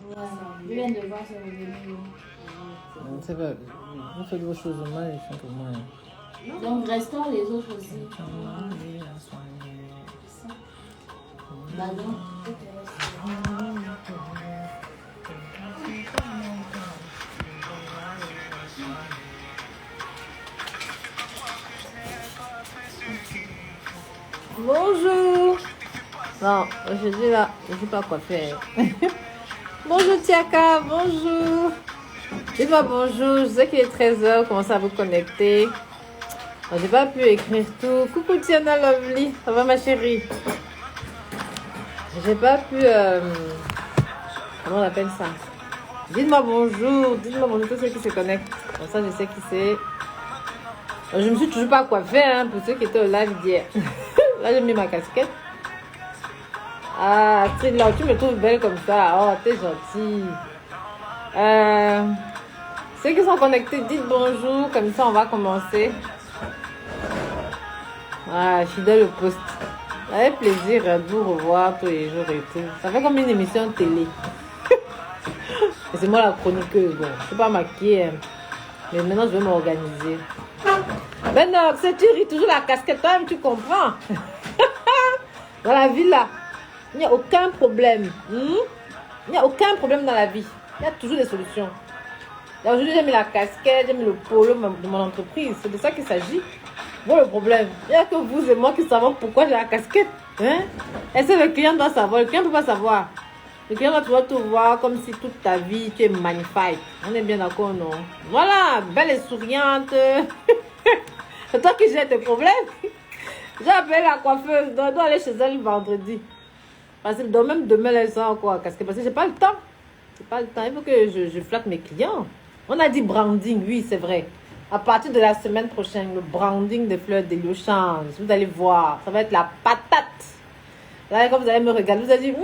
Ouais, je viens de voir ça aujourd'hui. C'est pas. Vous faites vos choses mal, ils font pour moi. Donc, restons les autres aussi. Bah non. Bonjour. Non, aujourd'hui là, je ne sais pas quoi faire. Bonjour Tiaka, bonjour. Dis-moi bonjour, je sais qu'il est 13h, commencez à vous connecter. J'ai pas pu écrire tout. Coucou Tiana Lovely, ça va ma chérie? J'ai pas pu... comment on appelle ça? Dites-moi bonjour tous ceux qui se connectent. Comme ça je sais qui c'est. Je me suis toujours pas coiffée hein, pour ceux qui étaient au live d'hier. Là j'ai mis ma casquette. Ah, Trilla, tu me trouves belle comme ça. Oh, t'es gentille. Ceux qui sont connectés, dites bonjour. Comme ça, on va commencer. Ah, fidèle au poste. Avec plaisir de vous revoir tous les jours et tout. Ça fait comme une émission de télé. Et c'est moi la chroniqueuse. Bon, je ne suis pas maquillée. Hein. Mais maintenant, je vais m'organiser. Mais non, c'est tu ris toujours la casquette. Toi-même, tu comprends. Dans la vie, là. Il n'y a aucun problème. Il n'y a aucun problème dans la vie. Il y a toujours des solutions. Aujourd'hui, j'ai mis la casquette, j'ai mis le polo de mon entreprise. C'est de ça qu'il s'agit. Bon, le problème, il n'y a que vous et moi qui savons pourquoi j'ai la casquette. Hein? Est-ce que le client doit savoir? Le client ne peut pas savoir. Le client va pouvoir te voir comme si toute ta vie, tu es magnifique. On est bien d'accord, non? Voilà, belle et souriante. C'est toi qui gères tes problèmes. J'ai appelé la coiffeuse. Je dois aller chez elle vendredi. Parce que même demain, elle sort quoi? Parce que j'ai pas le temps. J'ai pas le temps. Il faut que je flatte mes clients. On a dit branding, oui, c'est vrai. À partir de la semaine prochaine, le branding des fleurs de change. Vous allez voir, ça va être la patate. Là, quand vous allez me regarder, vous allez dire,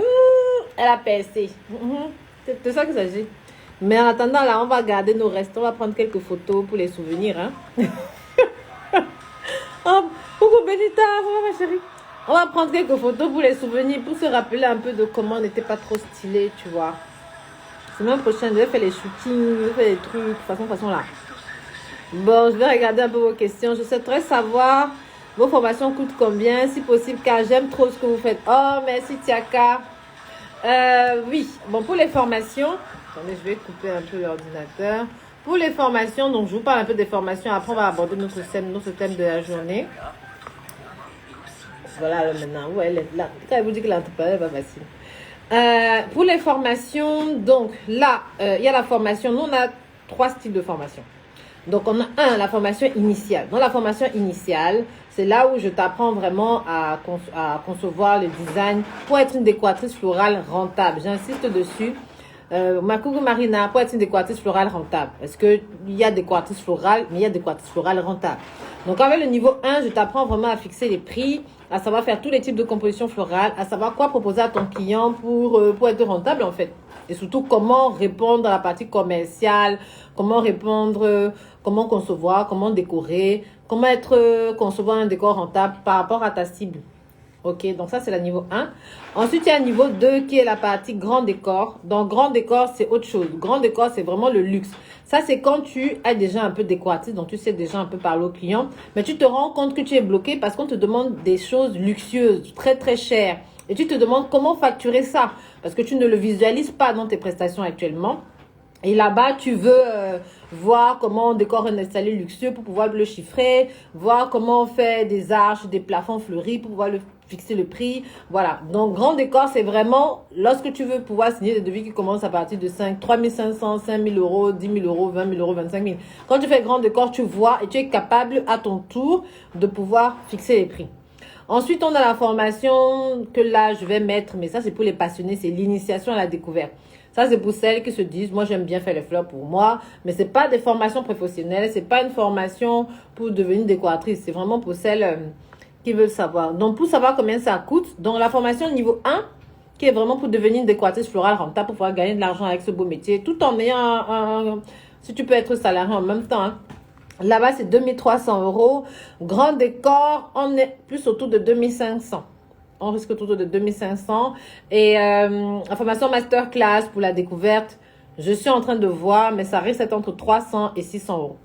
elle a percé. C'est de ça qu'il s'agit. Mais en attendant, là, on va garder nos restes. On va prendre quelques photos pour les souvenirs. Hein? Oh, coucou Benita, ça va ma chérie? On va prendre quelques photos pour les souvenirs, pour se rappeler un peu de comment on n'était pas trop stylé, tu vois. Semaine prochaine, je vais faire les shootings, je vais faire les trucs, façon là. Bon, je vais regarder un peu vos questions. Je souhaiterais savoir, vos formations coûtent combien, si possible, car j'aime trop ce que vous faites. Oh, merci Tiaka. Oui, bon, pour les formations, attendez, je vais couper un peu l'ordinateur. Pour les formations, donc je vous parle un peu des formations, après on va aborder notre thème de la journée. Voilà, là, maintenant, où elle est là. Quand elle vous dit que l'entrepreneuriat n'est pas facile. Pour les formations, donc là, il y a la formation. Nous, on a 3 styles de formation. Donc, on a la formation initiale. Dans la formation initiale, c'est là où je t'apprends vraiment à concevoir le design pour être une décoratrice florale rentable. J'insiste dessus. Coucou Marina, pour être une décoratrice florale rentable. Parce qu'il y a des décoratrices florales, mais il y a des décoratrices florales rentables. Donc, avec le niveau 1, je t'apprends vraiment à fixer les prix, à savoir faire tous les types de compositions florales, à savoir quoi proposer à ton client pour être rentable, en fait. Et surtout, comment répondre à la partie commerciale, comment répondre, comment concevoir, comment décorer, comment concevoir un décor rentable par rapport à ta cible. Ok, donc ça, c'est le niveau 1. Ensuite, il y a le niveau 2 qui est la partie grand décor. Donc, grand décor, c'est autre chose. Grand décor, c'est vraiment le luxe. Ça, c'est quand tu es déjà un peu décoratif, donc tu sais déjà un peu parler au client, mais tu te rends compte que tu es bloqué parce qu'on te demande des choses luxueuses, très, très chères. Et tu te demandes comment facturer ça parce que tu ne le visualises pas dans tes prestations actuellement. Et là-bas, tu veux voir comment on décore un escalier luxueux pour pouvoir le chiffrer, voir comment on fait des arches, des plafonds fleuris pour pouvoir fixer le prix. Voilà. Donc, grand décor, c'est vraiment lorsque tu veux pouvoir signer des devis qui commencent à partir de 3 500, 5 000 euros, 10 000 euros, 20 000 euros, 25 000. Quand tu fais grand décor, tu vois et tu es capable à ton tour de pouvoir fixer les prix. Ensuite, on a la formation que là, je vais mettre, mais ça, c'est pour les passionnés, c'est l'initiation à la découverte. Ça, c'est pour celles qui se disent, moi, j'aime bien faire les fleurs pour moi, mais c'est pas des formations professionnelles, c'est pas une formation pour devenir décoratrice, c'est vraiment pour celles qui veulent savoir. Donc, pour savoir combien ça coûte, donc la formation niveau 1, qui est vraiment pour devenir une décoratrice florale rentable, pour pouvoir gagner de l'argent avec ce beau métier, tout en ayant si tu peux être salarié en même temps, hein. Là-bas, c'est 2 300 euros. Grand décor, on est plus autour de 2 500. on risque autour de 2500. Et la formation masterclass pour la découverte, je suis en train de voir, mais ça risque d'être entre 300 et 600 euros.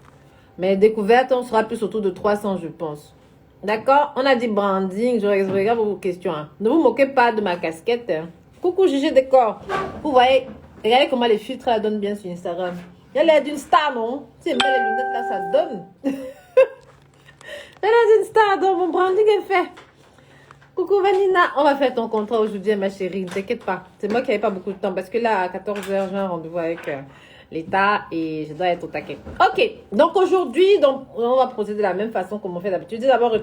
Mais découverte, on sera plus autour de 300, je pense. D'accord? On a dit branding, je regarde vos questions. Hein. Ne vous moquez pas de ma casquette. Hein. Coucou, Gigi Décor. Vous voyez, regardez comment les filtres là donnent bien sur Instagram. Il y a l'air d'une star, non? Tu sais, mais les lunettes là, ça donne. Il y a l'air d'une star, donc mon branding est fait. Coucou Vanina, on va faire ton contrat aujourd'hui, ma chérie. Ne t'inquiète pas. C'est moi qui n'avais pas beaucoup de temps parce que là, à 14h, j'ai un rendez-vous avec l'État et je dois être au taquet. Ok, donc aujourd'hui, on va procéder de la même façon comme on fait d'habitude. D'abord,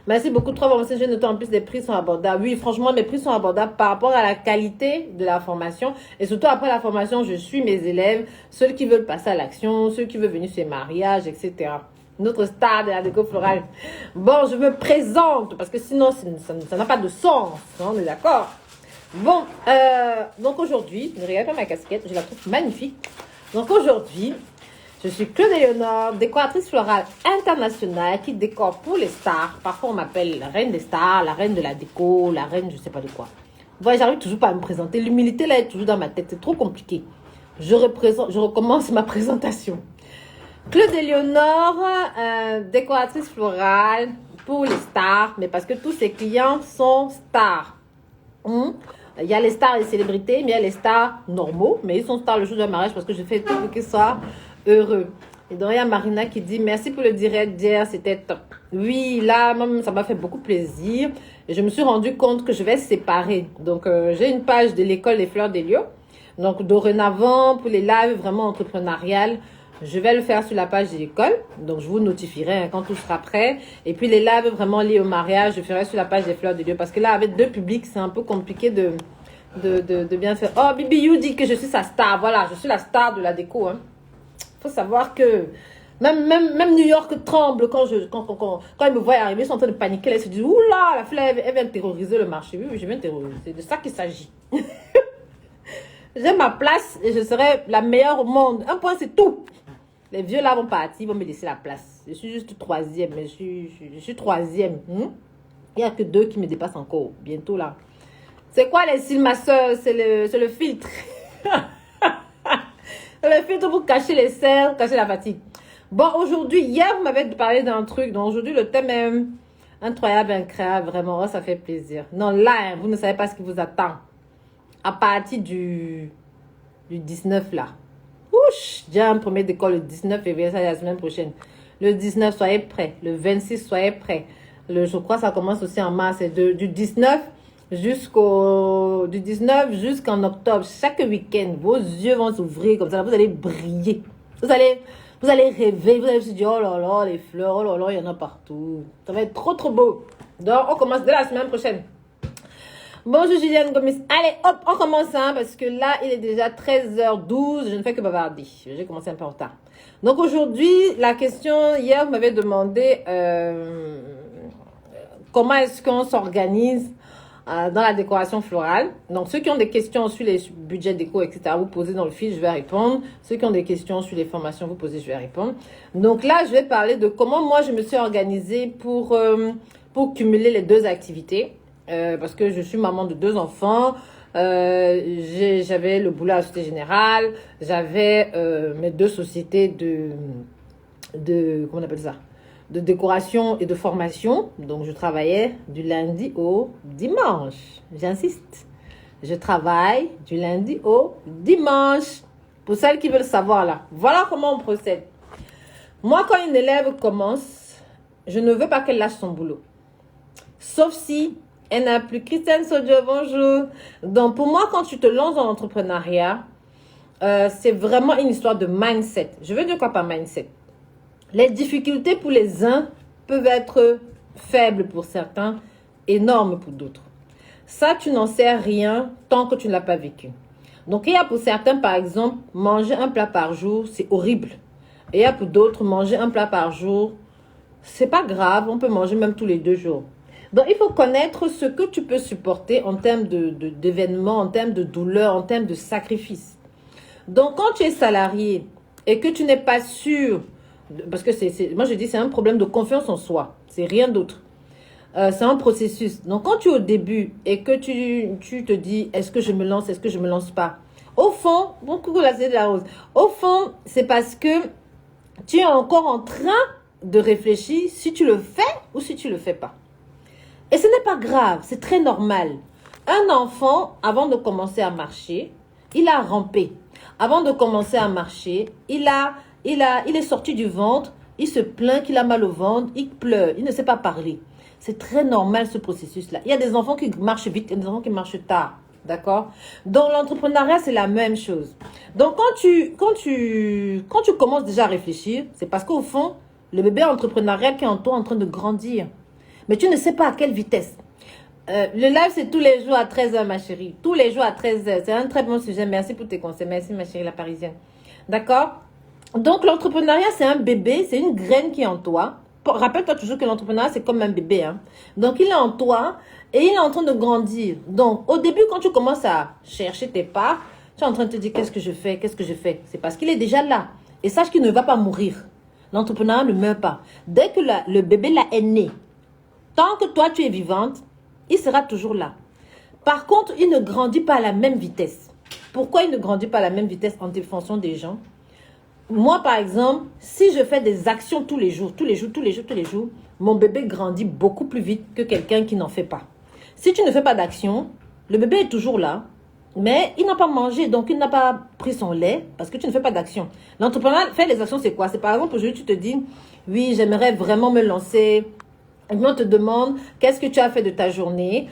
merci beaucoup. 3 formations, j'ai noté en plus les prix sont abordables. Oui, franchement, mes prix sont abordables par rapport à la qualité de la formation. Et surtout après la formation, je suis mes élèves, ceux qui veulent passer à l'action, ceux qui veulent venir sur les mariages, etc. Notre star de la déco florale. Bon, je me présente parce que sinon, ça n'a pas de sens. On est d'accord? Bon, donc aujourd'hui, ne regardez pas ma casquette, je la trouve magnifique. Donc aujourd'hui, je suis Claude Éléonore, décoratrice florale internationale qui décore pour les stars. Parfois, on m'appelle la reine des stars, la reine de la déco, la reine je sais pas de quoi. Voilà, j'arrive toujours pas à me présenter. L'humilité là est toujours dans ma tête, c'est trop compliqué. Je recommence ma présentation. Claude Éléonore, décoratrice florale pour les stars, mais parce que tous ses clients sont stars. Il y a les stars et les célébrités, mais il y a les stars normaux, mais ils sont stars le jour d'un mariage parce que je fais tout pour qu'ils soient heureux. Et donc, il y a Marina qui dit merci pour le direct d'hier, c'était top. Oui, là, même, ça m'a fait beaucoup plaisir. Et je me suis rendu compte que je vais séparer. Donc, j'ai une page de l'école des fleurs d'Elio. Donc, dorénavant, pour les lives vraiment entrepreneuriales, je vais le faire sur la page de l'école. Donc, je vous notifierai hein, quand tout sera prêt. Et puis, les lives vraiment liés au mariage, je ferai sur la page des fleurs de Dieu. Parce que là, avec 2 publics, c'est un peu compliqué de bien faire. Oh, Bibi You dit que je suis sa star. Voilà, je suis la star de la déco. Hein. Faut savoir que même New York tremble quand ils me voient arriver. Ils sont en train de paniquer. Là, ils se disent, oula, la fleur, elle vient terroriser le marché. Oui, je viens terroriser. C'est de ça qu'il s'agit. J'ai ma place et je serai la meilleure au monde. Un point, c'est tout. Les vieux là vont partir, ils vont me laisser la place. Je suis juste 3e, mais je suis 3e. Il n'y a que 2 qui me dépassent encore. Bientôt là. C'est quoi les cils, ma soeur? C'est le filtre. Le filtre pour cacher les cernes, cacher la fatigue. Bon, aujourd'hui, hier, vous m'avez parlé d'un truc. Donc aujourd'hui, le thème est incroyable, incroyable. Vraiment, oh, ça fait plaisir. Non, là, vous ne savez pas ce qui vous attend. À partir du 19 là. Ouch, j'ai un premier décolle le 19 février, ça c'est la semaine prochaine. Le 19, soyez prêts. Le 26, soyez prêts. Je crois que ça commence aussi en mars. C'est du 19 jusqu'en octobre. Chaque week-end, vos yeux vont s'ouvrir comme ça. Vous allez briller. Vous allez rêver. Vous allez se dire, oh là là, les fleurs, oh là là, il y en a partout. Ça va être trop, trop beau. Donc, on commence dès la semaine prochaine. Bonjour Juliane Gomis. Allez, hop, on commence hein, parce que là, il est déjà 13h12. Je ne fais que bavarder. J'ai commencé un peu en retard. Donc aujourd'hui, la question, hier, vous m'avez demandé comment est-ce qu'on s'organise dans la décoration florale. Donc ceux qui ont des questions sur les budgets déco, etc., vous posez dans le fil, je vais répondre. Ceux qui ont des questions sur les formations, vous posez, je vais répondre. Donc là, je vais parler de comment moi, je me suis organisée pour cumuler les 2 activités. Parce que je suis maman de 2 enfants, j'avais le boulot à la Société Générale, j'avais mes 2 sociétés comment on appelle ça, de décoration et de formation. Donc je travaillais du lundi au dimanche, j'insiste, je travaille du lundi au dimanche. Pour celles qui veulent savoir là, voilà comment on procède. Moi, quand une élève commence, je ne veux pas qu'elle lâche son boulot, sauf si elle n'a plus. Christiane Sodio, bonjour. Donc, pour moi, quand tu te lances dans l'entrepreneuriat, c'est vraiment une histoire de mindset. Je veux dire quoi par mindset? Les difficultés pour les uns peuvent être faibles pour certains, énormes pour d'autres. Ça, tu n'en sais rien tant que tu ne l'as pas vécu. Donc, il y a pour certains, par exemple, manger un plat par jour, c'est horrible. Et il y a pour d'autres, manger un plat par jour, c'est pas grave. On peut manger même tous les 2 jours. Donc, il faut connaître ce que tu peux supporter en termes d'événements, en termes de douleur, en termes de sacrifice. Donc, quand tu es salarié et que tu n'es pas sûr, parce que moi je dis c'est un problème de confiance en soi, c'est rien d'autre. c'est un processus. Donc, quand tu es au début et que tu te dis, est-ce que je me lance, est-ce que je me lance pas? Au fond, bon, coucou la cité de la rose. Au fond, c'est parce que tu es encore en train de réfléchir si tu le fais ou si tu le fais pas. Et ce n'est pas grave, c'est très normal. Un enfant, avant de commencer à marcher, il a rampé. Avant de commencer à marcher, il est sorti du ventre, il se plaint qu'il a mal au ventre, il pleure, il ne sait pas parler. C'est très normal ce processus-là. Il y a des enfants qui marchent vite et des enfants qui marchent tard. D'accord? Dans l'entrepreneuriat, c'est la même chose. Donc, quand tu commences déjà à réfléchir, c'est parce qu'au fond, le bébé entrepreneurial qui est en toi est en train de grandir. Mais tu ne sais pas à quelle vitesse. Le live, c'est tous les jours à 13h, ma chérie. Tous les jours à 13h. C'est un très bon sujet. Merci pour tes conseils. Merci, ma chérie, la parisienne. D'accord? Donc, l'entrepreneuriat, c'est un bébé. C'est une graine qui est en toi. Rappelle-toi toujours que l'entrepreneuriat, c'est comme un bébé. Hein? Donc, il est en toi et il est en train de grandir. Donc, au début, quand tu commences à chercher tes pas, tu es en train de te dire, qu'est-ce que je fais? Qu'est-ce que je fais? C'est parce qu'il est déjà là. Et sache qu'il ne va pas mourir. L'entrepreneuriat ne meurt pas. Dès que le bébé là est né, tant que toi, tu es vivante, il sera toujours là. Par contre, il ne grandit pas à la même vitesse. Pourquoi il ne grandit pas à la même vitesse en fonction des gens? Moi, par exemple, si je fais des actions tous les jours, mon bébé grandit beaucoup plus vite que quelqu'un qui n'en fait pas. Si tu ne fais pas d'action, le bébé est toujours là, mais il n'a pas mangé, donc il n'a pas pris son lait parce que tu ne fais pas d'action. L'entrepreneur fait des actions, c'est quoi? C'est par exemple, aujourd'hui, tu te dis, oui, j'aimerais vraiment me lancer. Et on te demande, qu'est-ce que tu as fait de ta journée?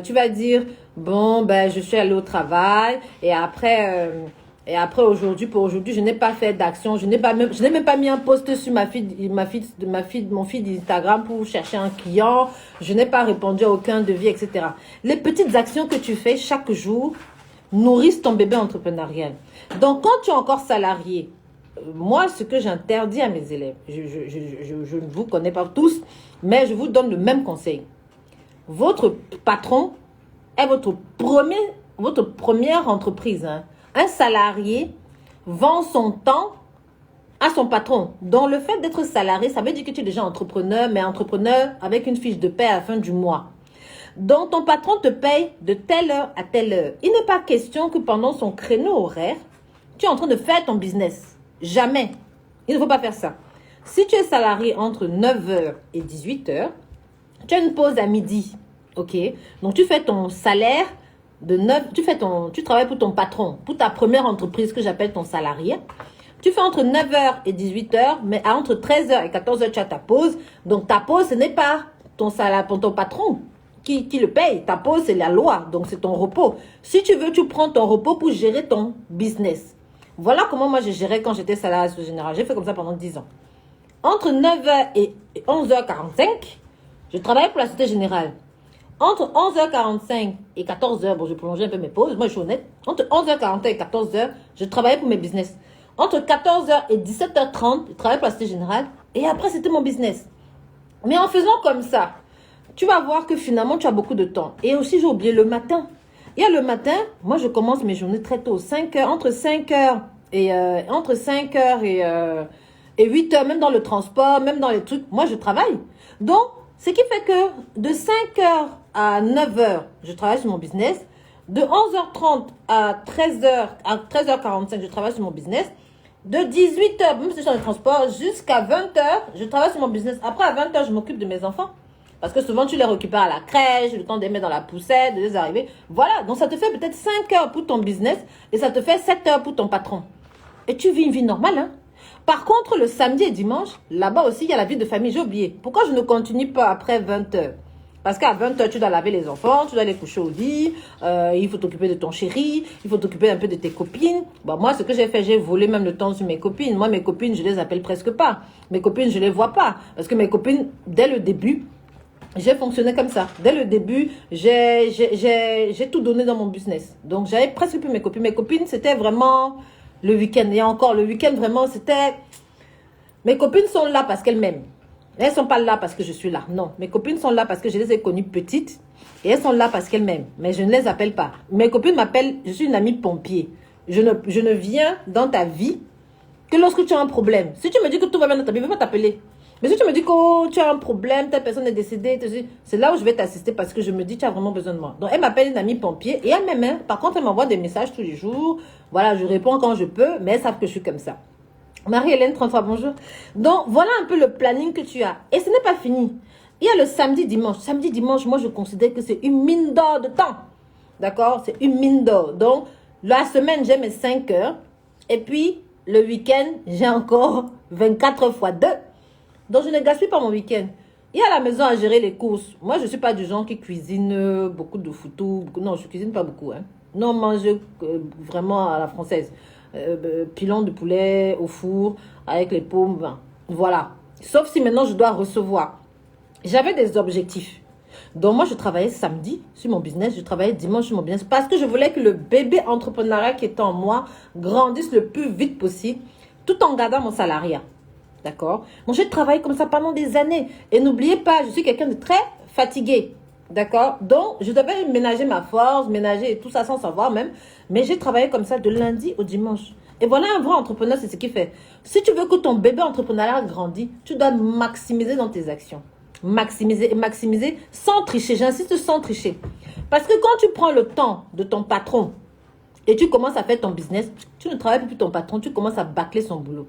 Tu vas dire, bon, ben, je suis allée au travail et après aujourd'hui, pour aujourd'hui, je n'ai pas fait d'action. Je n'ai même pas mis un post sur mon feed d'Instagram pour chercher un client. Je n'ai pas répondu à aucun devis, etc. Les petites actions que tu fais chaque jour nourrissent ton bébé entrepreneurial. Donc, quand tu es encore salarié, moi, ce que j'interdis à mes élèves, je ne vous connais pas tous, mais je vous donne le même conseil. Votre patron est votre première entreprise. Hein. Un salarié vend son temps à son patron. Donc, le fait d'être salarié, ça veut dire que tu es déjà entrepreneur, mais entrepreneur avec une fiche de paie à la fin du mois. Donc, ton patron te paye de telle heure à telle heure. Il n'est pas question que pendant son créneau horaire, tu es en train de faire ton business. Jamais. Il ne faut pas faire ça. Si tu es salarié entre 9h et 18h, tu as une pause à midi. OK? Donc, tu fais ton salaire de 9, tu travailles pour ton patron, pour ta première entreprise que j'appelle ton salarié. Tu fais entre 9h et 18h, mais entre 13h et 14h, tu as ta pause. Donc, ta pause, ce n'est pas ton salaire pour ton patron qui le paye. Ta pause, c'est la loi. Donc, c'est ton repos. Si tu veux, tu prends ton repos pour gérer ton business. Voilà comment moi, je gérais quand j'étais salarié Société Générale. J'ai fait comme ça pendant 10 ans. Entre 9h et 11h45, je travaillais pour la Société Générale. Entre 11h45 et 14h, bon, je prolongeais un peu mes pauses, moi je suis honnête. Entre 11h45 et 14h, je travaillais pour mes business. Entre 14h et 17h30, je travaillais pour la Société Générale. Et après, c'était mon business. Mais en faisant comme ça, tu vas voir que finalement, tu as beaucoup de temps. Et aussi, j'ai oublié le matin. Il y a le matin, moi je commence mes journées très tôt, 5h, entre 5h et 8h, même dans le transport, même dans les trucs, moi je travaille. Donc, ce qui fait que de 5h à 9h, je travaille sur mon business. De 11h30 à 13h45, je travaille sur mon business. De 18h, même si je suis dans le transport, jusqu'à 20h, je travaille sur mon business. Après, à 20h, je m'occupe de mes enfants. Parce que souvent, tu les récupères à la crèche, le temps de les mettre dans la poussette, de les arriver. Voilà, donc ça te fait peut-être 5 heures pour ton business et ça te fait 7 heures pour ton patron. Et tu vis une vie normale, hein. Par contre, le samedi et dimanche, là-bas aussi, il y a la vie de famille. J'ai oublié. Pourquoi je ne continue pas après 20h? Parce qu'à 20h, tu dois laver les enfants, tu dois les coucher au lit, il faut t'occuper de ton chéri, il faut t'occuper un peu de tes copines. Bon, moi, ce que j'ai fait, j'ai volé même le temps sur mes copines. Moi, mes copines, je les appelle presque pas. Mes copines, je les vois pas. Parce que mes copines, dès le début, j'ai fonctionné comme ça. Dès le début, j'ai tout donné dans mon business. Donc, j'avais presque plus mes copines. Mes copines, c'était vraiment le week-end. Et encore, le week-end, vraiment, c'était... Mes copines sont là parce qu'elles m'aiment. Elles ne sont pas là parce que je suis là. Non, mes copines sont là parce que je les ai connues petites. Et elles sont là parce qu'elles m'aiment. Mais je ne les appelle pas. Mes copines m'appellent, je suis une amie pompier. Je ne viens dans ta vie que lorsque tu as un problème. Si tu me dis que tout va bien dans ta vie, je ne vais pas t'appeler. Mais si tu me dis que oh, tu as un problème, telle personne est décédée, c'est là où je vais t'assister parce que je me dis tu as vraiment besoin de moi. Donc, elle m'appelle une amie pompier et elle m'aime. Par contre, elle m'envoie des messages tous les jours. Voilà, je réponds quand je peux, mais elles savent que je suis comme ça. Marie-Hélène, 33, bonjour. Donc, voilà un peu le planning que tu as. Et ce n'est pas fini. Il y a le samedi, dimanche. Samedi, dimanche, moi, je considère que c'est une mine d'or de temps. D'accord? C'est une mine d'or. Donc, la semaine, j'ai mes 5 heures. Et puis, le week-end, j'ai encore 24 fois 2. Donc, je ne gaspille pas mon week-end. Il y a la maison à gérer les courses. Moi, je ne suis pas du genre qui cuisine beaucoup de foutou. Non, je ne cuisine pas beaucoup. Hein. Non, manger vraiment à la française. Pilon de poulet au four avec les pommes. Ben, voilà. Sauf si maintenant, je dois recevoir. J'avais des objectifs. Donc, moi, je travaillais samedi sur mon business. Je travaillais dimanche sur mon business. Parce que je voulais que le bébé entrepreneuriat qui est en moi grandisse le plus vite possible. Tout en gardant mon salariat. D'accord? Donc, j'ai travaillé comme ça pendant des années. Et n'oubliez pas, je suis quelqu'un de très fatigué. D'accord? Donc, je devais ménager ma force, ménager tout ça sans savoir même. Mais j'ai travaillé comme ça de lundi au dimanche. Et voilà, un vrai entrepreneur, c'est ce qu'il fait. Si tu veux que ton bébé entrepreneurial grandisse, tu dois maximiser dans tes actions. Maximiser et maximiser sans tricher. J'insiste, sans tricher. Parce que quand tu prends le temps de ton patron et tu commences à faire ton business, tu ne travailles plus pour ton patron, tu commences à bâcler son boulot.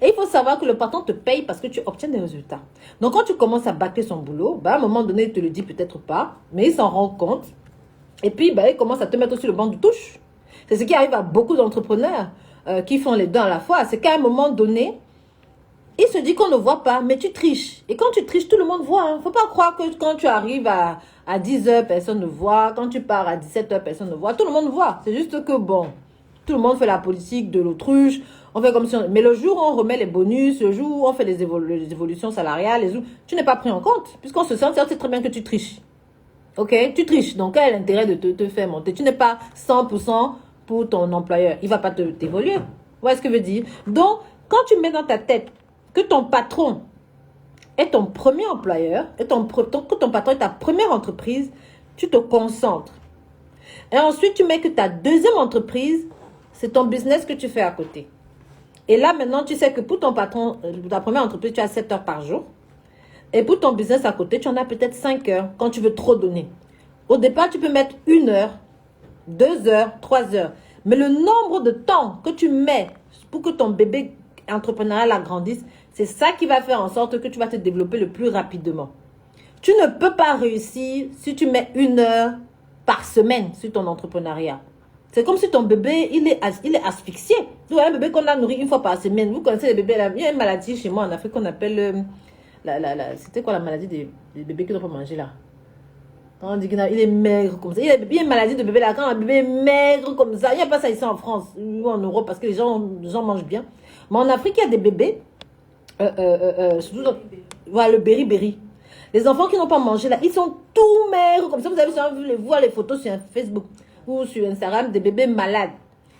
Et il faut savoir que le patron te paye parce que tu obtiens des résultats. Donc, quand tu commences à bâcler son boulot, à un moment donné, il te le dit peut-être pas, mais il s'en rend compte. Et puis, il commence à te mettre sur le banc de touche. C'est ce qui arrive à beaucoup d'entrepreneurs qui font les deux à la fois. C'est qu'à un moment donné, il se dit qu'on ne voit pas, mais tu triches. Et quand tu triches, tout le monde voit. Il ne faut pas croire que quand tu arrives à 10 heures, personne ne voit. Quand tu pars à 17 heures, personne ne voit. Tout le monde voit. C'est juste que, bon, tout le monde fait la politique de l'autruche. On fait comme si mais le jour où on remet les bonus, le jour où on fait les évolutions salariales, tu n'es pas pris en compte. Puisqu'on se sent, c'est très bien que tu triches. Ok? Tu triches. Donc, quel est l'intérêt de te faire monter? Tu n'es pas 100% pour ton employeur. Il ne va pas t'évoluer. Vous voyez ce que je veux dire? Donc, quand tu mets dans ta tête que ton patron est ton premier employeur, que ton patron est ta première entreprise, tu te concentres. Et ensuite, tu mets que ta deuxième entreprise, c'est ton business que tu fais à côté. Et là, maintenant, tu sais que pour ton patron, ta première entreprise, tu as 7 heures par jour. Et pour ton business à côté, tu en as peut-être 5 heures quand tu veux trop donner. Au départ, tu peux mettre 1 heure, 2 heures, 3 heures. Mais le nombre de temps que tu mets pour que ton bébé entrepreneurial agrandisse, c'est ça qui va faire en sorte que tu vas te développer le plus rapidement. Tu ne peux pas réussir si tu mets 1 heure par semaine sur ton entrepreneuriat. C'est comme si ton bébé, il est asphyxié. Tu vois, un bébé qu'on a nourri 1 fois par semaine. Vous connaissez les bébés là. Il y a une maladie chez moi en Afrique qu'on appelle... c'était quoi la maladie des bébés qui ne doivent pas manger là? Quand on dit qu'il est maigre comme ça. Il y a une maladie de bébé là. Quand un bébé est maigre comme ça, il n'y a pas ça ici en France ou en Europe parce que les gens mangent bien. Mais en Afrique, il y a des bébés. Voilà, le beriberi. Les enfants qui n'ont pas mangé là, ils sont tout maigres comme ça. Vous avez vu voir les photos sur Facebook ou sur Instagram des bébés malades.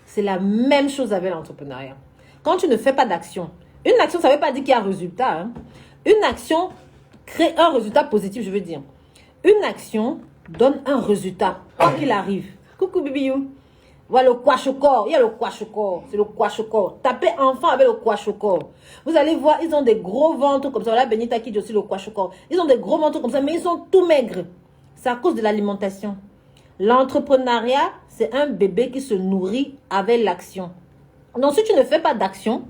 C'est la même chose avec l'entrepreneuriat. Quand tu ne fais pas d'action, une action, ça ne veut pas dire qu'il y a un résultat. Hein. Une action crée un résultat positif, je veux dire. Une action donne un résultat, quoi qu'il arrive. Coucou Bibiou. Voilà le kwashokor. Il y a le kwashokor. C'est le kwashokor. Tapez enfant avec le kwashokor. Vous allez voir, ils ont des gros ventres comme ça. Voilà Benita qui dit aussi le kwashokor. Ils ont des gros ventres comme ça, mais ils sont tout maigres. C'est à cause de l'alimentation. L'entrepreneuriat, c'est un bébé qui se nourrit avec l'action. Donc, si tu ne fais pas d'action,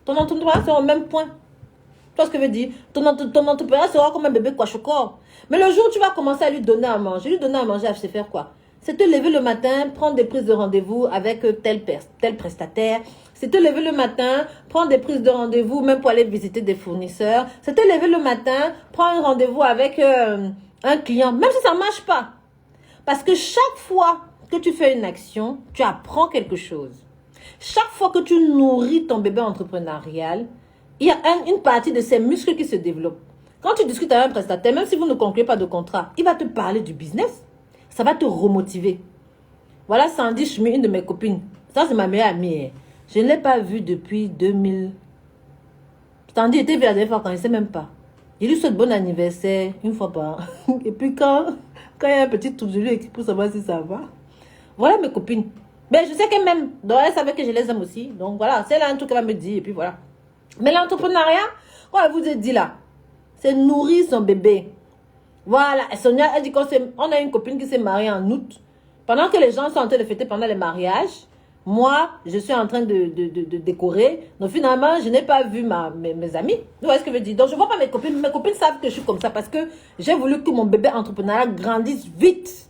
ton entrepreneuriat sera au même point. Tu vois ce que je veux dire? Ton entrepreneuriat sera comme un bébé kwashokor. Mais le jour où tu vas commencer à lui donner à manger, c'est faire quoi? C'est te lever le matin, prendre des prises de rendez-vous avec tel prestataire. C'est te lever le matin, prendre des prises de rendez-vous, même pour aller visiter des fournisseurs. C'est te lever le matin, prendre un rendez-vous avec un client, même si ça ne marche pas. Parce que chaque fois que tu fais une action, tu apprends quelque chose. Chaque fois que tu nourris ton bébé entrepreneurial, il y a une partie de ses muscles qui se développe. Quand tu discutes avec un prestataire, même si vous ne concluez pas de contrat, il va te parler du business. Ça va te remotiver. Voilà Sandy Schmi, une de mes copines. Ça, c'est ma meilleure amie. Je ne l'ai pas vue depuis 2000. Sandy était vue la dernière fois quand je ne sais même pas. Il lui souhaite bon anniversaire une fois par an. Et puis quand il y a un petit truc, je lui écris pour savoir si ça va. Voilà mes copines. Mais je sais qu'elles m'aiment. Donc elles savent que je les aime aussi. Donc voilà, c'est là un truc qu'elle va me dire. Et puis voilà. Mais l'entrepreneuriat, quand elle vous a dit là, c'est nourrir son bébé. Voilà, et Sonia, elle dit qu'on a une copine qui s'est mariée en août. Pendant que les gens sont en train de fêter pendant les mariages, moi, je suis en train de décorer. Donc finalement, je n'ai pas vu mes amis. Vous voyez ce que je veux dire? Donc je ne vois pas mes copines. Mes copines savent que je suis comme ça parce que j'ai voulu que mon bébé entrepreneurial grandisse vite.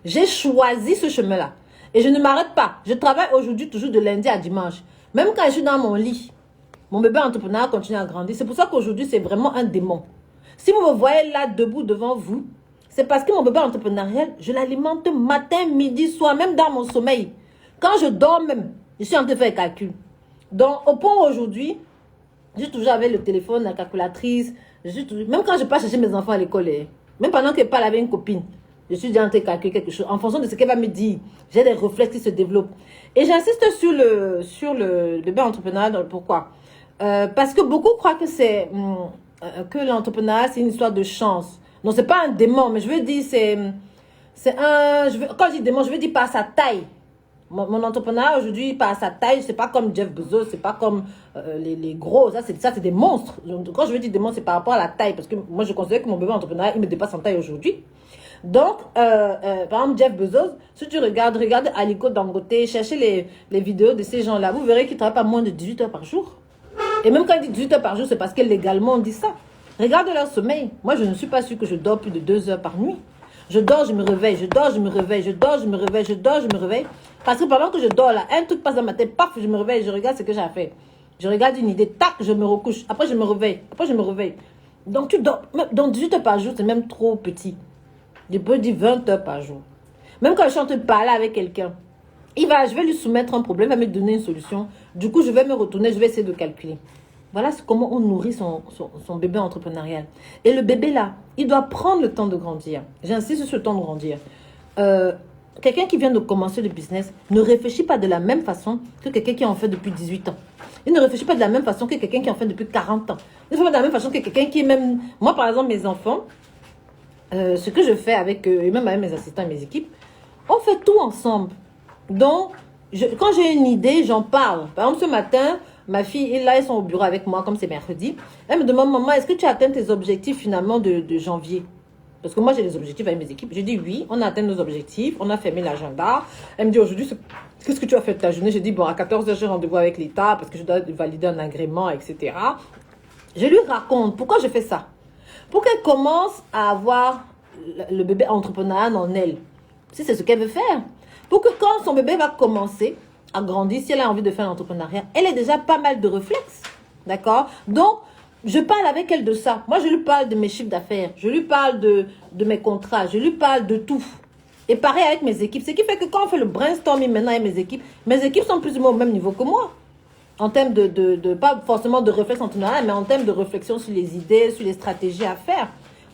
J'ai choisi ce chemin-là. Et je ne m'arrête pas. Je travaille aujourd'hui toujours de lundi à dimanche. Même quand je suis dans mon lit, mon bébé entrepreneurial continue à grandir. C'est pour ça qu'aujourd'hui, c'est vraiment un démon. Si vous me voyez là, debout devant vous, c'est parce que mon bébé entrepreneurial, je l'alimente matin, midi, soir, même dans mon sommeil. Quand je dors même, je suis en train de faire les calculs. Donc, au point aujourd'hui, je suis toujours avec le téléphone, la calculatrice. Même quand je passe chercher mes enfants à l'école, même pendant qu'elle parle avec une copine, je suis déjà en train de calculer quelque chose. En fonction de ce qu'elle va me dire, j'ai des réflexes qui se développent. Et j'insiste sur le bébé entrepreneurial. Pourquoi? Parce que beaucoup croient que que l'entrepreneuriat, c'est une histoire de chance. Non, c'est pas un démon, mais je veux dire, quand je dis démon, je veux dire par sa taille. Mon entrepreneur aujourd'hui, par sa taille, c'est pas comme Jeff Bezos, c'est pas comme les gros, ça c'est des monstres. Quand je veux dire des monstres, c'est par rapport à la taille, parce que moi je considère que mon bébé entrepreneur, il me dépasse en taille aujourd'hui. Donc, par exemple, Jeff Bezos, si tu regarde Aliko Dangote, cherchez les vidéos de ces gens-là, vous verrez qu'ils travaillent pas moins de 18 heures par jour. Et même quand ils disent 18 heures par jour, c'est parce que légalement on dit ça. Regarde leur sommeil. Moi, je ne suis pas sûre que je dors plus de 2 heures par nuit. Je dors, je me réveille, je dors, je me réveille, je dors, je me réveille, je dors, je me réveille. Parce que pendant que je dors là, un truc passe dans ma tête, paf, je me réveille, je regarde ce que j'ai à faire. Je regarde une idée, tac, je me recouche. Après, je me réveille. Après, je me réveille. Donc, tu dors. Donc, 18 heures par jour, c'est même trop petit. Je peux dire 20 heures par jour. Même quand je suis en train de parler avec quelqu'un, je vais lui soumettre un problème, il va me donner une solution. Du coup, je vais me retourner, je vais essayer de calculer. Voilà comment on nourrit son bébé entrepreneurial. Et le bébé là, il doit prendre le temps de grandir. J'insiste sur le temps de grandir. Quelqu'un qui vient de commencer le business ne réfléchit pas de la même façon que quelqu'un qui en fait depuis 18 ans. Il ne réfléchit pas de la même façon que quelqu'un qui en fait depuis 40 ans. Il ne fait pas de la même façon que quelqu'un qui est même... Moi, par exemple, mes enfants, ce que je fais avec eux, et même avec mes assistants et mes équipes, on fait tout ensemble. Donc, quand j'ai une idée, j'en parle. Par exemple, ce matin... Ma fille, ils sont au bureau avec moi, comme c'est mercredi. Elle me demande, maman, est-ce que tu as atteint tes objectifs finalement de janvier? Parce que moi, j'ai des objectifs avec mes équipes. Je dis oui, on a atteint nos objectifs, on a fermé l'agenda. Elle me dit, aujourd'hui, qu'est-ce que tu as fait de ta journée? Je dis, bon, à 14 h, j'ai rendez-vous avec l'État parce que je dois valider un agrément, etc. Je lui raconte pourquoi je fais ça. Pour qu'elle commence à avoir le bébé entrepreneurial en elle. Si c'est ce qu'elle veut faire. Pour que quand son bébé va commencer à grandir, si elle a envie de faire l'entrepreneuriat, elle a déjà pas mal de réflexes. D'accord? Donc, je parle avec elle de ça. Moi, je lui parle de mes chiffres d'affaires. Je lui parle de mes contrats. Je lui parle de tout. Et pareil avec mes équipes. Ce qui fait que quand on fait le brainstorming maintenant avec mes équipes sont plus ou moins au même niveau que moi. En termes pas forcément de réflexe entrepreneurial, mais en termes de réflexion sur les idées, sur les stratégies à faire.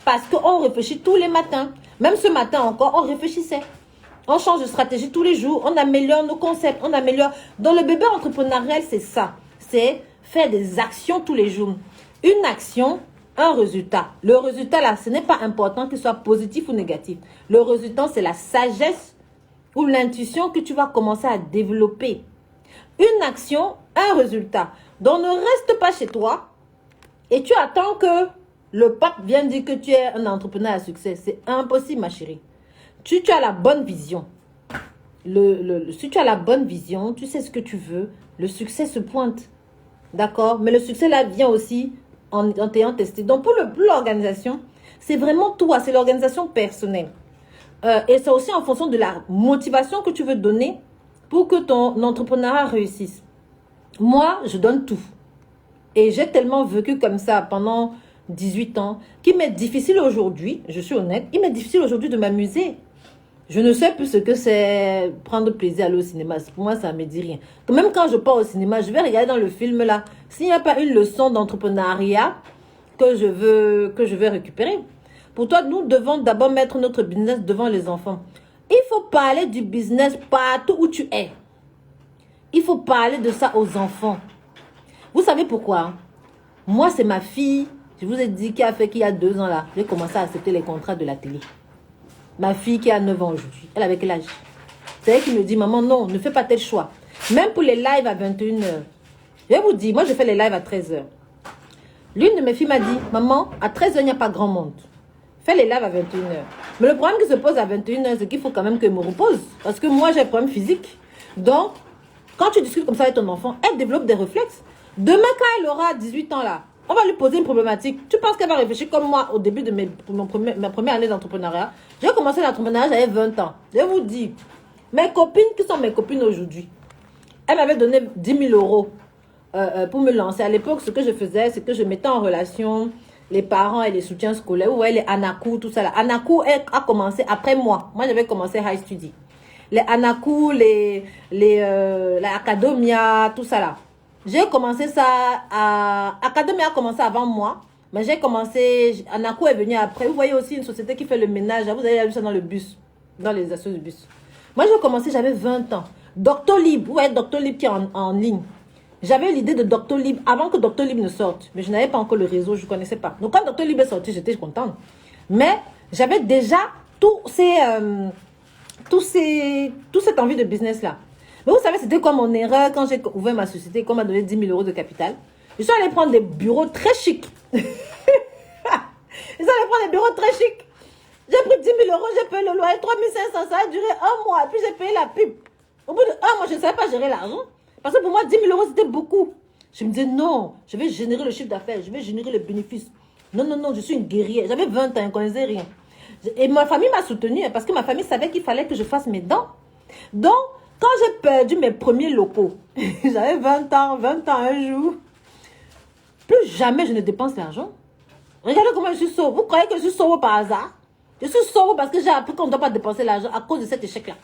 Parce qu'on réfléchit tous les matins. Même ce matin encore, on réfléchissait. On change de stratégie tous les jours, on améliore nos concepts, on améliore. Dans le bébé entrepreneurial, c'est ça. C'est faire des actions tous les jours. Une action, un résultat. Le résultat, là, ce n'est pas important qu'il soit positif ou négatif. Le résultat, c'est la sagesse ou l'intuition que tu vas commencer à développer. Une action, un résultat. Donc, ne reste pas chez toi et tu attends que le pape vienne dire que tu es un entrepreneur à succès. C'est impossible, ma chérie. Si tu as la bonne vision, si tu as la bonne vision, tu sais ce que tu veux, le succès se pointe. D'accord? Mais le succès là vient aussi en t'ayant testé. Donc pour l'organisation, c'est vraiment toi, c'est l'organisation personnelle. Et c'est aussi en fonction de la motivation que tu veux donner pour que ton entrepreneuriat réussisse. Moi, je donne tout. Et j'ai tellement vécu comme ça pendant 18 ans qu'il m'est difficile aujourd'hui, je suis honnête, il m'est difficile aujourd'hui de m'amuser. Je ne sais plus ce que c'est prendre plaisir à aller au cinéma. Pour moi, ça ne me dit rien. Même quand je pars au cinéma, je vais regarder dans le film là. S'il n'y a pas une leçon d'entrepreneuriat que je veux récupérer. Pour toi, nous devons d'abord mettre notre business devant les enfants. Il faut parler du business partout où tu es. Il faut parler de ça aux enfants. Vous savez pourquoi? Moi, c'est ma fille, je vous ai dit, qu'il y a 2 ans là, j'ai commencé à accepter les contrats de la télé. Ma fille qui a 9 ans aujourd'hui, elle avait quel âge? C'est elle qui me dit, maman, non, ne fais pas tel choix. Même pour les lives à 21 h. Je vais vous dire, moi je fais les lives à 13 h. L'une de mes filles m'a dit, maman, à 13h, il n'y a pas grand monde. Fais les lives à 21h. Mais le problème qui se pose à 21h, c'est qu'il faut quand même que je me repose. Parce que moi, j'ai un problème physique. Donc, quand tu discutes comme ça avec ton enfant, elle développe des réflexes. Demain, quand elle aura 18 ans là, on va lui poser une problématique. Tu penses qu'elle va réfléchir comme moi au début de ma première année d'entrepreneuriat? J'ai commencé l'entrepreneuriat, j'avais 20 ans. Je vous dis, mes copines qui sont mes copines aujourd'hui, elles m'avaient donné 10 000 euros pour me lancer. À l'époque, ce que je faisais, c'est que je mettais en relation les parents et les soutiens scolaires. Ouais, les Anakou, tout ça là. Anakou a commencé après moi. Moi, j'avais commencé High Study. Les Anakou, la Academia, tout ça là. J'ai commencé ça Academia a commencé avant moi. Mais j'ai commencé... Anakou est venu après. Vous voyez aussi une société qui fait le ménage. Vous avez vu ça dans le bus. Dans les assos du bus. Moi, j'ai commencé, j'avais 20 ans. Doctolib. Vous voyez Doctolib qui est en ligne. J'avais l'idée de Doctolib avant que Doctolib ne sorte. Mais je n'avais pas encore le réseau, je ne connaissais pas. Donc quand Doctolib est sorti, j'étais contente. Mais j'avais déjà toute cette envie de business là. Mais vous savez, c'était quoi mon erreur quand j'ai ouvert ma société, qu'on m'a donné 10 000 euros de capital. Je suis allée prendre des bureaux très chics. Je suis allée prendre des bureaux très chics. J'ai pris 10 000 euros, j'ai payé le loyer, 3 500, ça a duré un mois. Puis j'ai payé la pub. Au bout d'un mois, je ne savais pas gérer l'argent. Parce que pour moi, 10 000 euros, c'était beaucoup. Je me disais, non, je vais générer le chiffre d'affaires, je vais générer le bénéfice. Non, non, non, je suis une guerrière. J'avais 20 ans, je ne connaissais rien. Et ma famille m'a soutenue parce que ma famille savait qu'il fallait que je fasse mes dents. Donc, quand j'ai perdu mes premiers locaux, j'avais 20 ans un jour, plus jamais je ne dépense l'argent. Regardez comment je suis sauve. Vous croyez que je suis sauve par hasard? Je suis sauve parce que j'ai appris qu'on ne doit pas dépenser l'argent à cause de cet échec-là.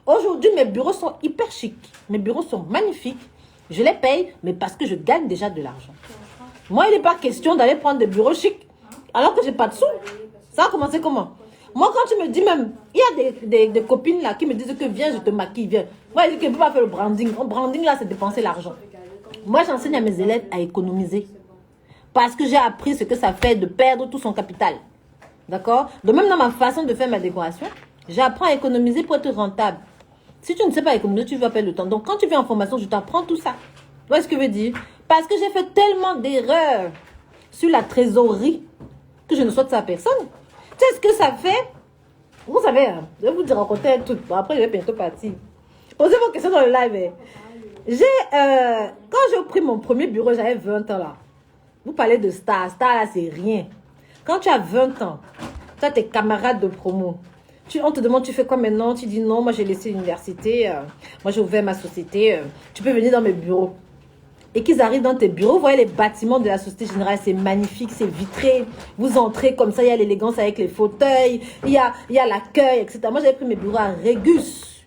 Aujourd'hui, mes bureaux sont hyper chics. Mes bureaux sont magnifiques. Je les paye, mais parce que je gagne déjà de l'argent. Moi, il n'est pas question d'aller prendre des bureaux chics alors que je n'ai pas de sous. Ça a commencé comment? Moi, quand tu me dis même, il y a des copines là qui me disent que viens, je te maquille, viens. Moi, je dis que je ne peux pas faire le branding. Le branding là, c'est dépenser l'argent. Moi, j'enseigne à mes élèves à économiser. Parce que j'ai appris ce que ça fait de perdre tout son capital. D'accord? De même dans ma façon de faire ma décoration, j'apprends à économiser pour être rentable. Si tu ne sais pas économiser, tu vas perdre le temps. Donc, quand tu viens en formation, je t'apprends tout ça. Tu vois ce que je veux dire? Parce que j'ai fait tellement d'erreurs sur la trésorerie que je ne souhaite ça à personne. Tu sais ce que ça fait? Vous savez, hein, je vais vous raconter un truc. Bon, après, je vais bientôt partir. Posez vos questions dans le live. Quand j'ai pris mon premier bureau, j'avais 20 ans là. Vous parlez de star. Star là, c'est rien. Quand tu as 20 ans, tu as tes camarades de promo. On te demande, tu fais quoi maintenant? Tu dis non, moi j'ai laissé l'université. Moi j'ai ouvert ma société. Tu peux venir dans mes bureaux. Et qu'ils arrivent dans tes bureaux, vous voyez les bâtiments de la Société Générale, c'est magnifique, c'est vitré. Vous entrez comme ça, il y a l'élégance avec les fauteuils, il y a l'accueil, etc. Moi j'avais pris mes bureaux à Régus.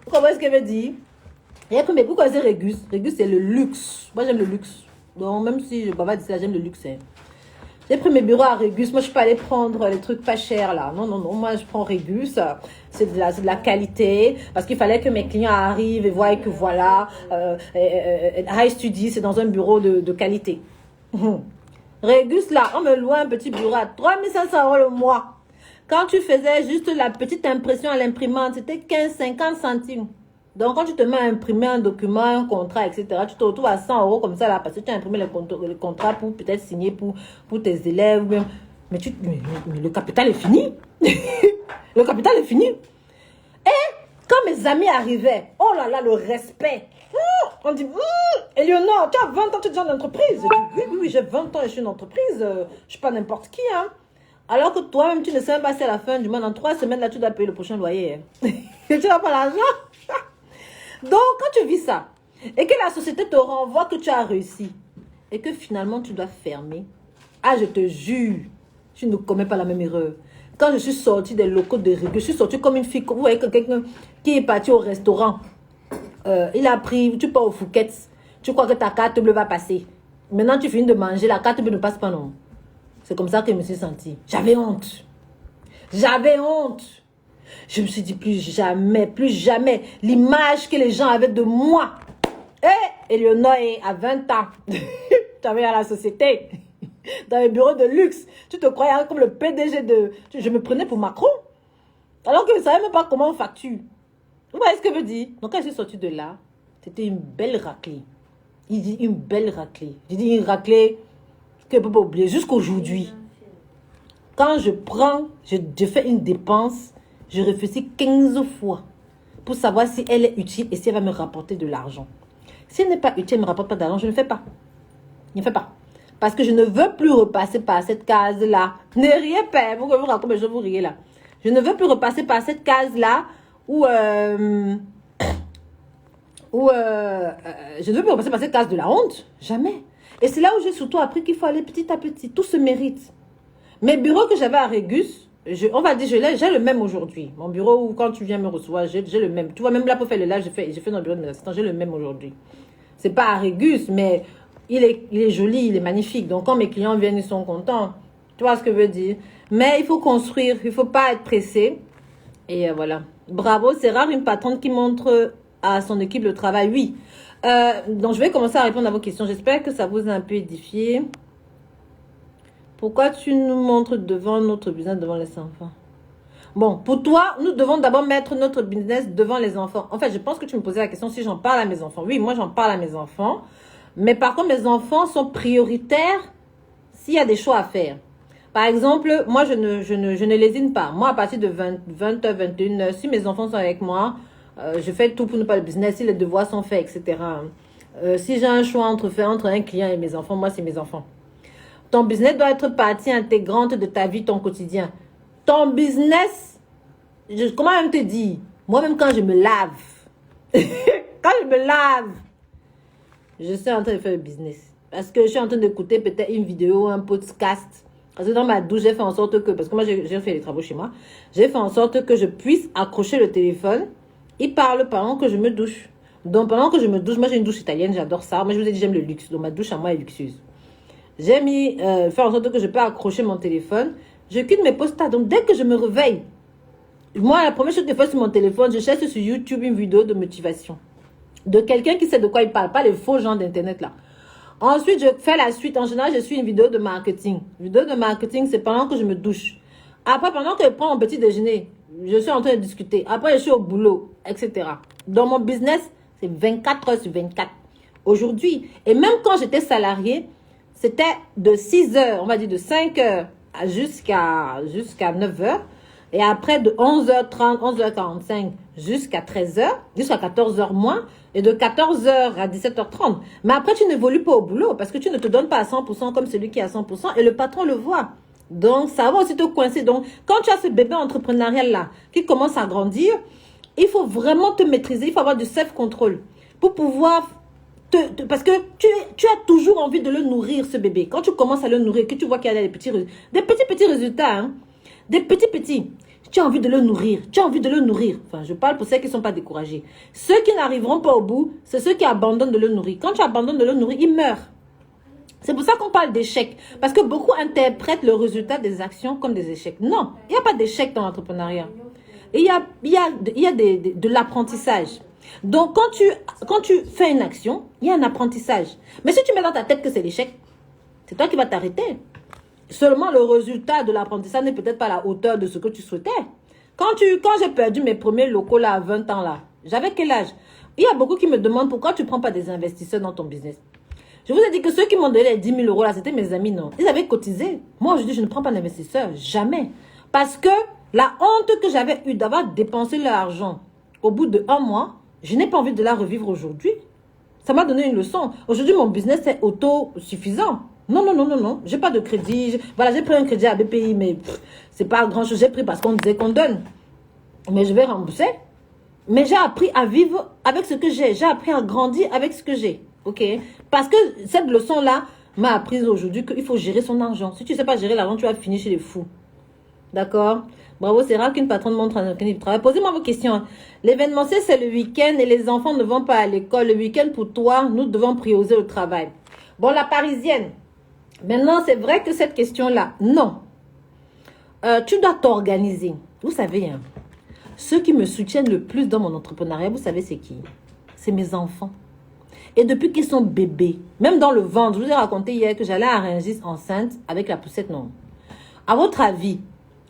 Vous comprenez ce que je veux dire? J'avais pris mes bureaux, c'est Régus. Régus c'est le luxe. Moi j'aime le luxe. Donc même si je ne vais pas dire ça, j'aime le luxe. Hein. J'ai pris mes bureaux à Régus. Moi, je ne suis pas allée prendre les trucs pas chers, là. Non, non, non. Moi, je prends Régus. C'est de la qualité. Parce qu'il fallait que mes clients arrivent et voient que voilà, High Study, c'est dans un bureau de qualité. Régus, là, on me loue un petit bureau à 3 500 euros le mois. Quand tu faisais juste la petite impression à l'imprimante, c'était 15-50 centimes. Donc, quand tu te mets à imprimer un document, un contrat, etc., tu te retrouves à 100 euros comme ça, là, parce que tu as imprimé le contrat pour peut-être signer pour tes élèves. Mais le capital est fini. Le capital est fini. Et quand mes amis arrivaient, oh là là, le respect. On dit, Éléonore, tu as 20 ans, tu es déjà en entreprise. Je dis, oui, j'ai 20 ans et je suis une entreprise. Je ne suis pas n'importe qui, hein. Alors que toi-même, tu ne sais même pas si à la fin du mois, dans 3 semaines, là, tu dois payer le prochain loyer. Hein. Et tu n'as pas l'argent. Donc, quand tu vis ça, et que la société te renvoie que tu as réussi, et que finalement tu dois fermer, ah, je te jure, tu ne commets pas la même erreur. Quand je suis sortie des locaux de Régus, je suis sortie comme une fille, vous voyez, quelqu'un qui est parti au restaurant, il a pris, tu pars au Fouquet's, tu crois que ta carte bleue va passer. Maintenant, tu finis de manger, la carte bleue ne passe pas, non. C'est comme ça que je me suis sentie. J'avais honte. J'avais honte. Je me suis dit plus jamais, l'image que les gens avaient de moi. Éléonore, à 20 ans, tu travaillais à la société, dans les bureaux de luxe. Tu te croyais comme le PDG de... Je me prenais pour Macron, alors que je ne savais même pas comment on facture. Vous voyez ce que je veux dire? Donc quand je suis sortie de là, c'était une belle raclée. Il dit une belle raclée. J'ai dit une raclée que je ne peux pas oublier jusqu'aujourd'hui. Quand je fais une dépense, je réfléchis 15 fois pour savoir si elle est utile et si elle va me rapporter de l'argent. Si elle n'est pas utile, elle ne me rapporte pas d'argent, je ne fais pas. Je ne fais pas. Parce que je ne veux plus repasser par cette case-là. Ne riez pas, vous racontez, je vous riez là. Je ne veux plus repasser par cette case-là où... je ne veux plus repasser par cette case de la honte. Jamais. Et c'est là où j'ai surtout appris qu'il faut aller petit à petit. Tout se mérite. Mes bureaux que j'avais à Régus, on va dire, j'ai le même aujourd'hui. Mon bureau où quand tu viens me recevoir, j'ai le même. Tu vois, même là pour faire le live, j'ai fait dans le bureau de mes assistants, j'ai le même aujourd'hui. C'est pas à Régus, mais il est joli, il est magnifique. Donc quand mes clients viennent, ils sont contents. Tu vois ce que je veux dire? Mais il faut construire, il ne faut pas être pressé. Et voilà. Bravo, c'est rare une patronne qui montre à son équipe le travail. Oui. Donc je vais commencer à répondre à vos questions. J'espère que ça vous a un peu édifié. Pourquoi tu nous montres devant notre business, devant les enfants? Bon, pour toi, nous devons d'abord mettre notre business devant les enfants. En fait, je pense que tu me posais la question si j'en parle à mes enfants. Oui, moi, j'en parle à mes enfants. Mais par contre, mes enfants sont prioritaires s'il y a des choix à faire. Par exemple, moi, je ne lésine pas. Moi, à partir de 20h, 21h, si mes enfants sont avec moi, je fais tout pour ne pas le business, si les devoirs sont faits, etc. Si j'ai un choix entre un client et mes enfants, moi, c'est mes enfants. Ton business doit être partie intégrante de ta vie, ton quotidien. Ton business, comment même te dire, moi-même quand je me lave, je suis en train de faire le business. Parce que je suis en train d'écouter peut-être une vidéo, un podcast. Parce que dans ma douche, j'ai fait en sorte que, parce que moi j'ai fait les travaux chez moi, j'ai fait en sorte que je puisse accrocher le téléphone. Il parle pendant que je me douche. Donc pendant que je me douche, moi j'ai une douche italienne, j'adore ça. Moi je vous ai dit j'aime le luxe, donc ma douche à moi est luxueuse. J'ai mis, faire en sorte que je peux accrocher mon téléphone. Je quitte mes posts-là. Donc, dès que je me réveille, moi, la première chose que je fais sur mon téléphone, je cherche sur YouTube une vidéo de motivation. De quelqu'un qui sait de quoi il parle, pas les faux gens d'Internet là. Ensuite, je fais la suite. En général, je suis une vidéo de marketing. Vidéo de marketing, c'est pendant que je me douche. Après, pendant que je prends mon petit déjeuner, je suis en train de discuter. Après, je suis au boulot, etc. Dans mon business, c'est 24 heures sur 24. Aujourd'hui, et même quand j'étais salariée, c'était de 6 heures, on va dire de 5 heures jusqu'à 9 heures. Et après de 11h30, 11h45 jusqu'à 13h, jusqu'à 14h moins. Et de 14h à 17h30. Mais après, tu n'évolues pas au boulot parce que tu ne te donnes pas à 100% comme celui qui est à 100%. Et le patron le voit. Donc, ça va aussi te coincer. Donc, quand tu as ce bébé entrepreneurial-là qui commence à grandir, il faut vraiment te maîtriser. Il faut avoir du self-control pour pouvoir... parce que tu as toujours envie de le nourrir, ce bébé. Quand tu commences à le nourrir, que tu vois qu'il y a des petits résultats, hein, des petits, tu as envie de le nourrir. Tu as envie de le nourrir. Enfin, je parle pour ceux qui ne sont pas découragés. Ceux qui n'arriveront pas au bout, c'est ceux qui abandonnent de le nourrir. Quand tu abandonnes de le nourrir, il meurt. C'est pour ça qu'on parle d'échec. Parce que beaucoup interprètent le résultat des actions comme des échecs. Non, il n'y a pas d'échec dans l'entrepreneuriat. Il y a de l'apprentissage. Donc, quand tu fais une action, il y a un apprentissage. Mais si tu mets dans ta tête que c'est l'échec, c'est toi qui vas t'arrêter. Seulement, le résultat de l'apprentissage n'est peut-être pas à la hauteur de ce que tu souhaitais. Quand j'ai perdu mes premiers locaux là, à 20 ans là, j'avais quel âge? Il y a beaucoup qui me demandent pourquoi tu ne prends pas des investisseurs dans ton business. Je vous ai dit que ceux qui m'ont donné les 10 000 euros là, c'était mes amis, non. Ils avaient cotisé. Moi, aujourd'hui, je ne prends pas d'investisseurs. Jamais. Parce que la honte que j'avais eue d'avoir dépensé l'argent au bout de 1 mois, je n'ai pas envie de la revivre aujourd'hui. Ça m'a donné une leçon. Aujourd'hui, mon business est autosuffisant. Non. J'ai pas de crédit. Voilà, j'ai pris un crédit à BPI, mais c'est pas grand chose. J'ai pris parce qu'on disait qu'on donne. Mais je vais rembourser. Mais j'ai appris à vivre avec ce que j'ai. J'ai appris à grandir avec ce que j'ai. Ok? Parce que cette leçon-là m'a appris aujourd'hui qu'il faut gérer son argent. Si tu ne sais pas gérer l'argent, tu vas finir chez les fous. D'accord? Bravo, c'est rare qu'une patronne montre un équilibre de travail. Posez-moi vos questions. L'événementiel, c'est le week-end et les enfants ne vont pas à l'école. Le week-end, pour toi, nous devons prioriser le travail. Bon, la parisienne. Maintenant, c'est vrai que cette question-là, non. Tu dois t'organiser. Vous savez, hein, ceux qui me soutiennent le plus dans mon entrepreneuriat, vous savez c'est qui? C'est mes enfants. Et depuis qu'ils sont bébés, même dans le ventre, je vous ai raconté hier que j'allais à Rungis enceinte avec la poussette, non. À votre avis,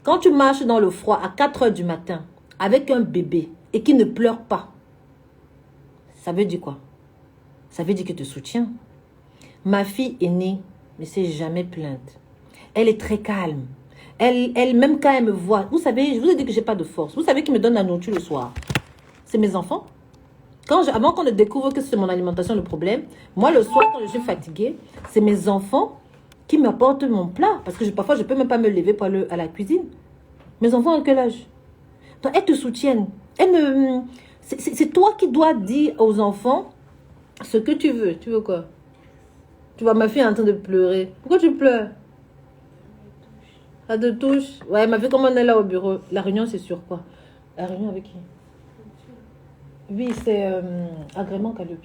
quand tu marches dans le froid à 4 heures du matin avec un bébé et qui ne pleure pas, ça veut dire quoi? Ça veut dire qu'il te soutient. Ma fille est née ne s'est jamais plainte. Elle est très calme. Elle, même quand elle me voit, vous savez, je vous ai dit que j'ai pas de force. Vous savez qui me donne la nourriture le soir? C'est mes enfants. Avant qu'on ne découvre que c'est mon alimentation le problème, moi le soir quand je suis fatiguée, c'est mes enfants qui m'apportent mon plat. Parce que parfois je ne peux même pas me lever pour aller à la cuisine. Mes enfants ont quel âge? Donc elles te soutiennent. C'est toi qui dois dire aux enfants ce que tu veux. Tu veux quoi? Tu vois ma fille est en train de pleurer. Pourquoi tu pleures? Ça te touche? Ouais, ma fille, comme on est là au bureau, la réunion c'est sur quoi? La réunion avec qui? Oui, c'est agrément Calliope.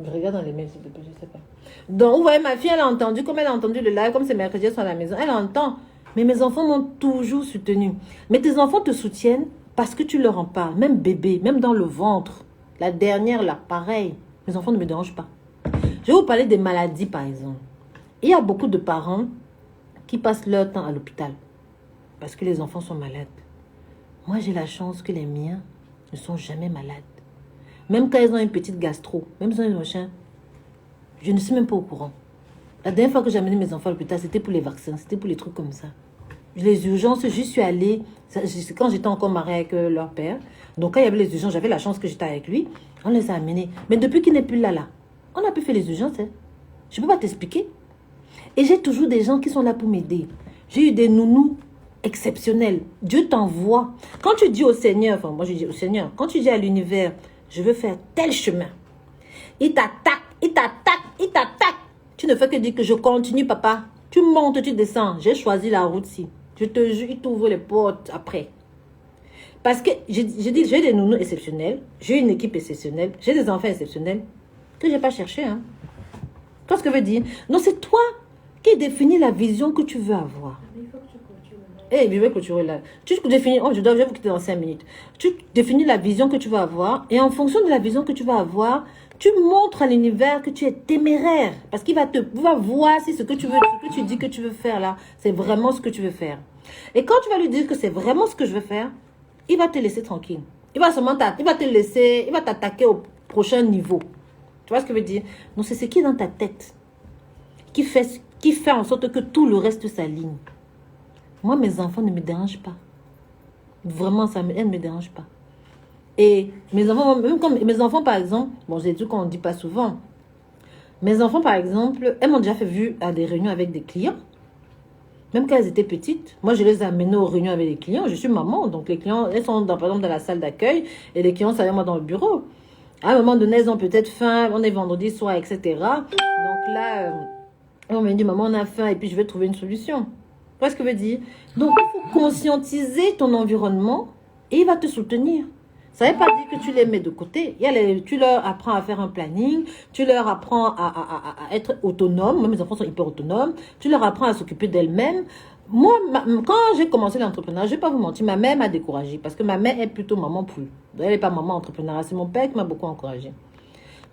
Je regarde dans les mails, s'il te plaît, je ne sais pas. Donc, vous voyez, ma fille, elle a entendu, comme elle a entendu le live, comme c'est mercredi, elles sont à la maison, elle entend. Mais mes enfants m'ont toujours soutenue. Mais tes enfants te soutiennent parce que tu leur en parles. Même bébé, même dans le ventre. La dernière, là, pareil. Mes enfants ne me dérangent pas. Je vais vous parler des maladies, par exemple. Il y a beaucoup de parents qui passent leur temps à l'hôpital parce que les enfants sont malades. Moi, j'ai la chance que les miens ne sont jamais malades. Même quand ils ont une petite gastro, même quand ils ont un machin, je ne suis même pas au courant. La dernière fois que j'ai amené mes enfants à l'hôpital, c'était pour les vaccins, c'était pour les trucs comme ça. Les urgences, j'y suis allée, c'est quand j'étais encore mariée avec leur père. Donc quand il y avait les urgences, j'avais la chance que j'étais avec lui, on les a amenés. Mais depuis qu'il n'est plus là, on a pu faire les urgences. Hein. Je ne peux pas t'expliquer. Et j'ai toujours des gens qui sont là pour m'aider. J'ai eu des nounous exceptionnels. Dieu t'envoie. Quand tu dis au Seigneur, enfin moi je dis au Seigneur, quand tu dis à l'univers, je veux faire tel chemin. Il t'attaque, il t'attaque, il t'attaque. Tu ne fais que dire que je continue, papa. Tu montes, tu descends. J'ai choisi la route-ci. Je te jure, il t'ouvre les portes après. Parce que j'ai dit, j'ai des nounous exceptionnels, j'ai une équipe exceptionnelle, j'ai des enfants exceptionnels que je n'ai pas cherché. Hein. Tu vois ce que je veux dire? Non, c'est toi qui définis la vision que tu veux avoir. Eh, je vais clôturer là. Tu définis, je vais vous quitter dans 5 minutes. Tu définis la vision que tu vas avoir et en fonction de la vision que tu vas avoir, tu montres à l'univers que tu es téméraire. Parce qu'il va voir si ce que tu veux, ce que tu dis que tu veux faire là, c'est vraiment ce que tu veux faire. Et quand tu vas lui dire que c'est vraiment ce que je veux faire, il va te laisser tranquille. Il va te laisser, il va t'attaquer au prochain niveau. Tu vois ce que je veux dire? Donc c'est ce qui est dans ta tête qui fait en sorte que tout le reste s'aligne. Moi, mes enfants ne me dérangent pas. Vraiment, elles ne me dérangent pas. Et mes enfants, même comme mes enfants, par exemple, bon, j'ai dit qu'on ne dit pas souvent. Mes enfants, par exemple, elles m'ont déjà fait vu à des réunions avec des clients. Même quand elles étaient petites, moi, je les ai amenées aux réunions avec les clients. Je suis maman, donc les clients, elles sont par exemple dans la salle d'accueil et les clients sont avec moi dans le bureau. À un moment donné, elles ont peut-être faim, on est vendredi soir, etc. Donc là, on me dit, maman, on a faim et puis je vais trouver une solution. Tu vois ce que je veux dire? Donc, il faut conscientiser ton environnement et il va te soutenir. Ça ne veut pas dire que tu les mets de côté. Tu leur apprends à faire un planning, tu leur apprends à être autonome. Moi, mes enfants sont hyper autonomes. Tu leur apprends à s'occuper d'elles-mêmes. Moi, quand j'ai commencé l'entrepreneuriat, je ne vais pas vous mentir, ma mère m'a découragée parce que ma mère est plutôt maman poule. Elle n'est pas maman entrepreneuriat. C'est mon père qui m'a beaucoup encouragée.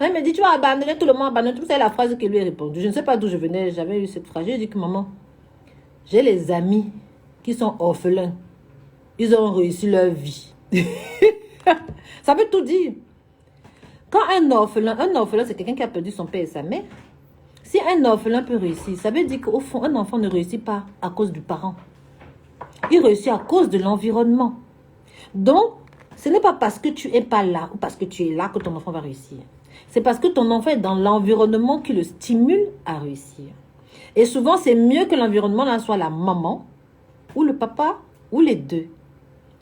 Elle me dit, tu vas abandonner tout le monde, abandonner tout. C'est la phrase qui lui est répondue. Je ne sais pas d'où je venais, j'avais eu cette phrase. J'ai dit que maman, j'ai les amis qui sont orphelins. Ils ont réussi leur vie. Ça veut tout dire. Quand un orphelin c'est quelqu'un qui a perdu son père et sa mère. Si un orphelin peut réussir, ça veut dire qu'au fond, un enfant ne réussit pas à cause du parent. Il réussit à cause de l'environnement. Donc, ce n'est pas parce que tu n'es pas là ou parce que tu es là que ton enfant va réussir. C'est parce que ton enfant est dans l'environnement qui le stimule à réussir. Et souvent, c'est mieux que l'environnement là soit la maman ou le papa ou les deux.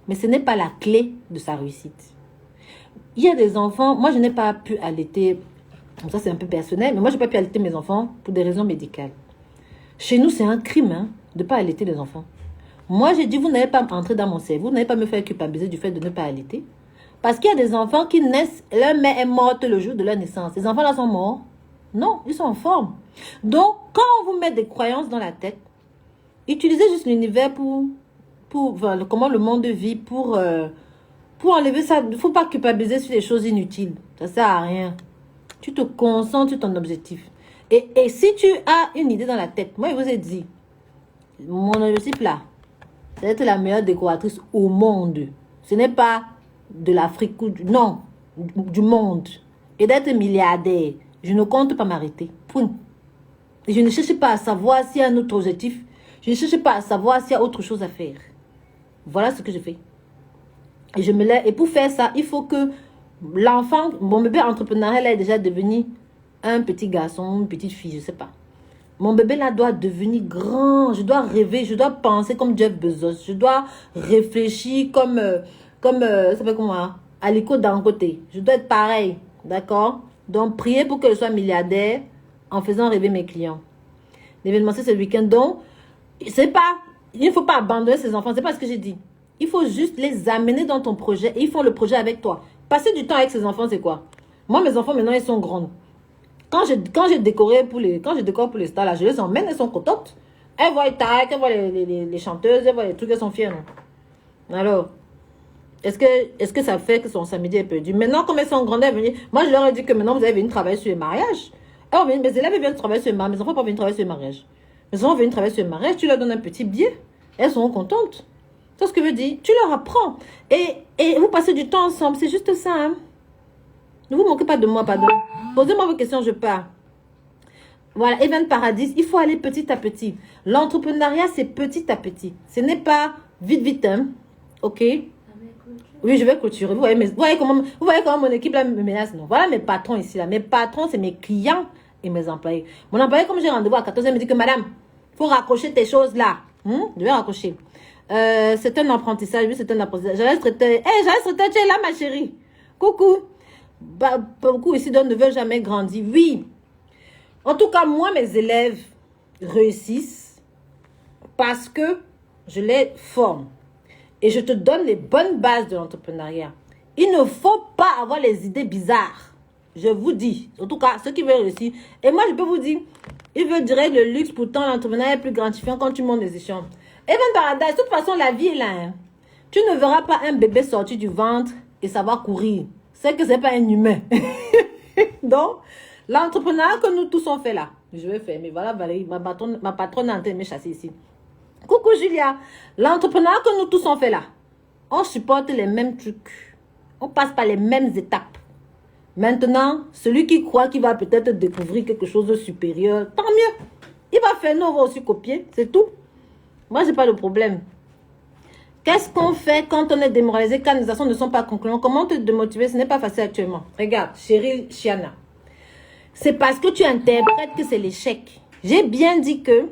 Mais ce n'est pas la clé de sa réussite. Il y a des enfants, moi je n'ai pas pu allaiter, ça c'est un peu personnel, mais moi je n'ai pas pu allaiter mes enfants pour des raisons médicales. Chez nous, c'est un crime de ne pas allaiter les enfants. Moi j'ai dit, vous n'allez pas entrer dans mon cerveau, vous n'allez pas me faire culpabiliser du fait de ne pas allaiter. Parce qu'il y a des enfants qui naissent, leur mère est morte le jour de leur naissance. Ces enfants-là sont morts? Non, ils sont en forme. Donc, quand on vous met des croyances dans la tête, utilisez juste l'univers pour comment le monde vit, pour enlever ça. Il ne faut pas culpabiliser sur des choses inutiles. Ça ne sert à rien. Tu te concentres sur ton objectif. Et si tu as une idée dans la tête, moi, je vous ai dit, mon objectif là, c'est d'être la meilleure décoratrice au monde. Ce n'est pas de l'Afrique ou du monde. Et d'être milliardaire. Je ne compte pas m'arrêter. Point. point. Et je ne cherche pas à savoir s'il y a un autre objectif. Je ne cherche pas à savoir s'il y a autre chose à faire. Voilà ce que je fais. Et je me lève. Et pour faire ça, il faut que l'enfant, mon bébé entrepreneurial est déjà devenu un petit garçon, une petite fille, je ne sais pas. Mon bébé là doit devenir grand. Je dois rêver, je dois penser comme Jeff Bezos. Je dois réfléchir ça fait comment? Aliko Dangote. Je dois être pareil. D'accord? Donc, priez pour que je sois milliardaire en faisant rêver mes clients. L'événement, c'est ce week-end. Donc, il ne faut pas abandonner ces enfants. C'est pas ce que j'ai dit. Il faut juste les amener dans ton projet et ils font le projet avec toi. Passer du temps avec ces enfants, c'est quoi? Moi, mes enfants, maintenant, ils sont grands. Quand je décore pour les stars, là, je les emmène, elles sont contentes. Elles voient les tags, elles voient les chanteuses, elles voient les trucs, elles sont fières, non? Alors, est-ce que ça fait que son samedi est perdu? Maintenant, comme elles sont grandes, elles viennent. Moi, je leur ai dit que maintenant, vous allez venir travailler sur les mariages. Alors, mes élèves viennent travailler sur les mariages. Mes enfants peuvent venir travailler sur les mariages. Mes enfants viennent travailler sur les mariages. Tu leur donnes un petit billet. Elles sont contentes. C'est ce que je veux dire. Tu leur apprends. Et vous passez du temps ensemble. C'est juste ça. Hein? Ne vous moquez pas de moi, pardon. Posez-moi vos questions, je pars. Voilà, Event Paradis, il faut aller petit à petit. L'entrepreneuriat, c'est petit à petit. Ce n'est pas vite, vite. Hein? Ok? Oui, je vais clôturer. Vous voyez comment mon équipe là me menace, non? Voilà mes patrons ici. Là. Mes patrons, c'est mes clients et mes employés. Mon employé, comme j'ai rendez-vous à 14h, il me dit que madame, il faut raccrocher tes choses là. Je vais raccrocher. C'est un apprentissage. Oui, c'est un apprentissage. J'allais se traiter. Tu es là, ma chérie. Coucou. Beaucoup ici ne veulent jamais grandir. Oui. En tout cas, moi, mes élèves réussissent parce que je les forme. Et je te donne les bonnes bases de l'entrepreneuriat. Il ne faut pas avoir les idées bizarres. Je vous dis. En tout cas, ceux qui veulent réussir. Et moi, je peux vous dire, ils veulent direct le luxe. Pourtant, l'entrepreneuriat est plus gratifiant quand tu montes les échelons. Even Paradise, de toute façon, la vie est là. Hein. Tu ne verras pas un bébé sortir du ventre et savoir courir. C'est que ce n'est pas un humain. Donc, l'entrepreneuriat que nous tous on fait là. Je vais faire. Mais voilà, Valérie, ma patronne est en train de me chasser ici. Coucou Julia, l'entrepreneuriat que nous tous on fait là, on supporte les mêmes trucs, on passe par les mêmes étapes. Maintenant, celui qui croit qu'il va peut-être découvrir quelque chose de supérieur, tant mieux. Il va faire, nous on va aussi copier, c'est tout. Moi, j'ai pas de problème. Qu'est-ce qu'on fait quand on est démoralisé, quand les actions ne sont pas concluantes? Comment te démotiver? Ce n'est pas facile actuellement. Regarde, chérie Chiana, c'est parce que tu interprètes que c'est l'échec. J'ai bien dit que...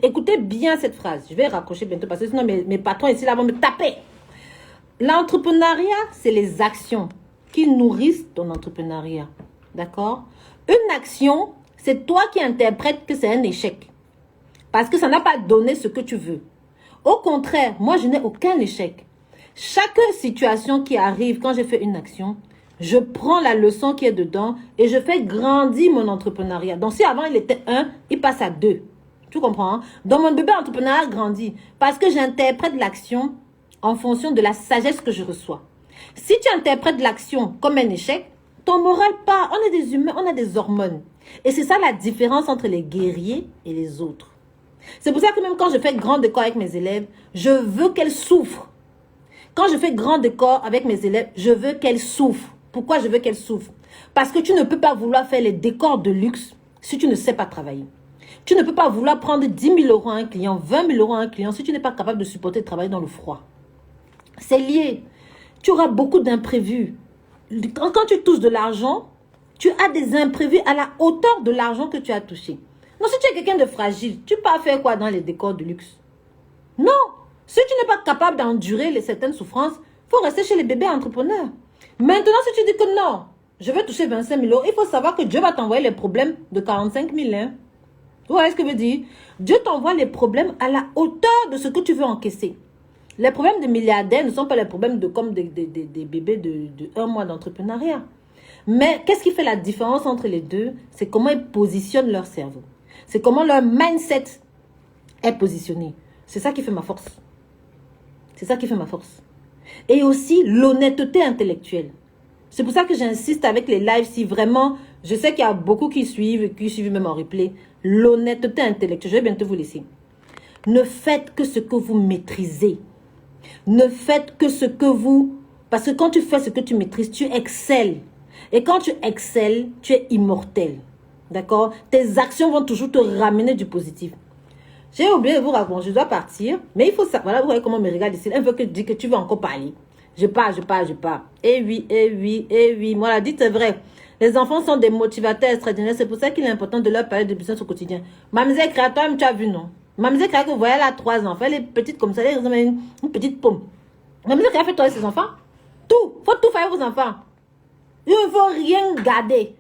Écoutez bien cette phrase. Je vais raccrocher bientôt parce que sinon mes patrons ici là vont me taper. L'entrepreneuriat, c'est les actions qui nourrissent ton entrepreneuriat. D'accord? Une action, c'est toi qui interprètes que c'est un échec. Parce que ça n'a pas donné ce que tu veux. Au contraire, moi je n'ai aucun échec. Chaque situation qui arrive quand j'ai fait une action, je prends la leçon qui est dedans et je fais grandir mon entrepreneuriat. Donc si avant il était 1, il passe à 2. Tu comprends? Donc, mon bébé entrepreneur grandit parce que j'interprète l'action en fonction de la sagesse que je reçois. Si tu interprètes l'action comme un échec, ton moral part. On est des humains, on a des hormones. Et c'est ça la différence entre les guerriers et les autres. C'est pour ça que même quand je fais grand décor avec mes élèves, je veux qu'elles souffrent. Quand je fais grand décor avec mes élèves, je veux qu'elles souffrent. Pourquoi je veux qu'elles souffrent? Parce que tu ne peux pas vouloir faire les décors de luxe si tu ne sais pas travailler. Tu ne peux pas vouloir prendre 10 000 euros à un client, 20 000 euros à un client si tu n'es pas capable de supporter de travailler dans le froid. C'est lié. Tu auras beaucoup d'imprévus. Quand tu touches de l'argent, tu as des imprévus à la hauteur de l'argent que tu as touché. Non, si tu es quelqu'un de fragile, tu peux faire quoi dans les décors de luxe? Non. Si tu n'es pas capable d'endurer certaines souffrances, il faut rester chez les bébés entrepreneurs. Maintenant, si tu dis que non, je vais toucher 25 000 euros, il faut savoir que Dieu va t'envoyer les problèmes de 45 000. Hein? Vous voyez ce que je veux dire? Dieu t'envoie les problèmes à la hauteur de ce que tu veux encaisser. Les problèmes de milliardaires ne sont pas les problèmes comme des bébés de 1 mois d'entrepreneuriat. Mais qu'est-ce qui fait la différence entre les deux? C'est comment ils positionnent leur cerveau. C'est comment leur mindset est positionné. C'est ça qui fait ma force. C'est ça qui fait ma force. Et aussi l'honnêteté intellectuelle. C'est pour ça que j'insiste avec les lives. Si vraiment, je sais qu'il y a beaucoup qui suivent même en replay. L'honnêteté intellectuelle. Je vais bientôt vous laisser. Ne faites que ce que vous maîtrisez. Ne faites que ce que vous... Parce que quand tu fais ce que tu maîtrises, tu excelles. Et quand tu excelles, tu es immortel. D'accord? Tes actions vont toujours te ramener du positif. J'ai oublié de vous raconter, je dois partir. Mais il faut ça. Voilà, vous voyez comment on me regarde ici. Elle veut que je dise que tu veux encore parler. Je pars. Eh oui. Voilà, dites c'est vrai. Les enfants sont des motivateurs extraordinaires. C'est pour ça qu'il est important de leur parler de business au quotidien. Mademoiselle Créa, toi-même, tu as vu, non? Mademoiselle Créa, que vous voyez, elle a 3 enfants. Elle est petite comme ça. Elle ressemble à une petite pomme. Mademoiselle Créa, fait toi et ses enfants. Tout. Faut tout faire aux enfants. Il ne faut rien garder.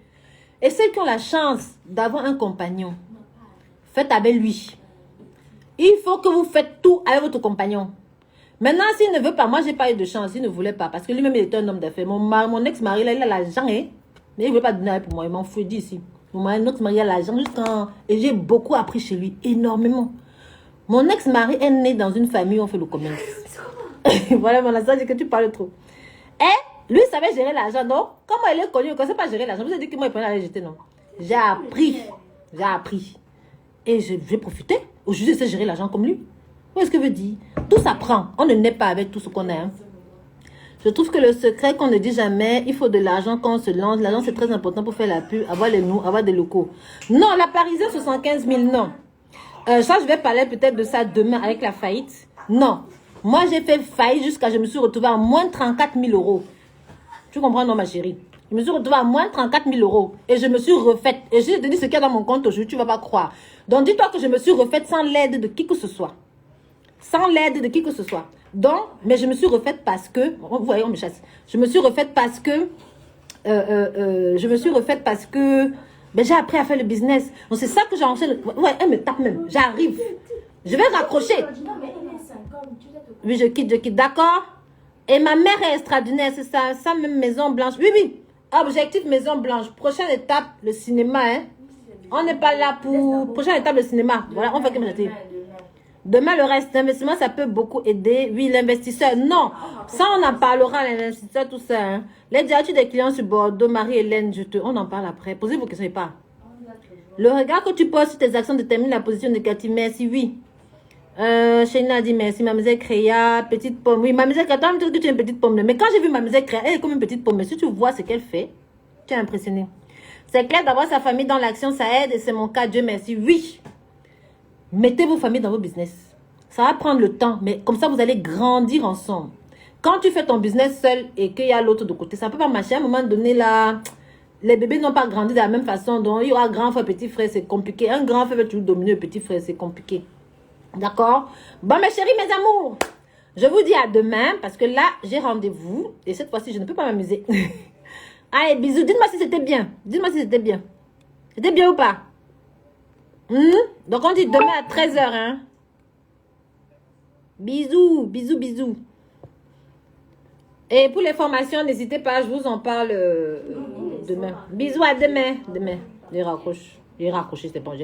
Et ceux qui ont la chance d'avoir un compagnon, faites avec lui. Il faut que vous faites tout avec votre compagnon. Maintenant, s'il ne veut pas, moi, j'ai pas eu de chance. Il ne voulait pas. Parce que lui-même, il était un homme d'affaires. Mon ex-mari, là, il a l'argent, hein. Mais il ne veut pas donner pour moi. Il m'en fout, il dit ici. Mon ex-mari a l'argent jusqu'en... Et j'ai beaucoup appris chez lui. Énormément. Mon ex-mari est né dans une famille où on fait le commerce. Voilà, mon associé, dit que tu parles trop. Et lui, il savait gérer l'argent, non? Comment il est connu? Il ne sait pas gérer l'argent. Vous avez dit que moi, il prenait la jeter, non? J'ai appris. Et j'ai profité. Aujourd'hui, je sais gérer l'argent comme lui. Où est-ce que je veux dire? Tout s'apprend. On ne naît pas avec tout ce qu'on a. Hein. Je trouve que le secret qu'on ne dit jamais, il faut de l'argent quand on se lance. L'argent, c'est très important pour faire la pub, avoir les noms, avoir des locaux. Non, la Parisienne, 75 000, non. Ça, je vais parler peut-être de ça demain avec la faillite. Non. Moi, j'ai fait faillite jusqu'à je me suis retrouvée à moins 34 000 euros. Tu comprends, non, ma chérie? Je me suis retrouvée à moins 34 000 euros. Et je me suis refaite. Et je te dis ce qu'il y a dans mon compte aujourd'hui, tu ne vas pas croire. Donc, dis-toi que je me suis refaite sans l'aide de qui que ce soit. Sans l'aide de qui que ce soit. Donc, mais je me suis refaite parce que... Vous voyez, on me chasse. Je me suis refaite parce que... Ben, j'ai appris à faire le business. Donc, c'est ça que j'ai enchaîné. Ouais, elle me tape même. J'arrive. Je vais raccrocher. Oui, je quitte. D'accord? Et ma mère est extraordinaire, c'est ça. Ça, même Maison Blanche. Oui. Objectif Maison Blanche. Prochaine étape, le cinéma. Hein? On n'est pas là pour... Prochaine étape, le cinéma. Voilà, on fait comme ça. Demain, le reste, l'investissement, ça peut beaucoup aider. Oui, l'investisseur, non. Ça, on en parlera, l'investisseur, tout ça. Hein. Les directives des clients sur Bordeaux, Marie-Hélène, on en parle après. Posez vos questions et pas. Le regard que tu poses sur tes actions détermine la position négative. Merci, oui. Chéna a dit merci. Mademoiselle Créa, petite pomme. Oui, Mademoiselle Créa, toi, tu dis que tu es une petite pomme. Mais quand j'ai vu Mademoiselle Créa, elle est comme une petite pomme. Mais si tu vois ce qu'elle fait, tu es impressionné. C'est clair d'avoir sa famille dans l'action, ça aide. Et c'est mon cas, Dieu merci. Oui. Mettez vos familles dans vos business. Ça va prendre le temps, mais comme ça, vous allez grandir ensemble. Quand tu fais ton business seul et qu'il y a l'autre de côté, ça ne peut pas marcher. À un moment donné, là, les bébés n'ont pas grandi de la même façon. Donc, il y aura grand frère, petit frère, c'est compliqué. Un grand frère veut toujours dominer le petit frère, c'est compliqué. D'accord? Bon, mes chéris, mes amours, je vous dis à demain parce que là, j'ai rendez-vous. Et cette fois-ci, je ne peux pas m'amuser. Allez, bisous. Dites-moi si c'était bien. Dites-moi si c'était bien. C'était bien ou pas? Donc, on dit demain à 13h. Hein? Bisous. Et pour les formations, n'hésitez pas, je vous en parle demain. Bisous à demain. J'ai raccroché, c'est bon.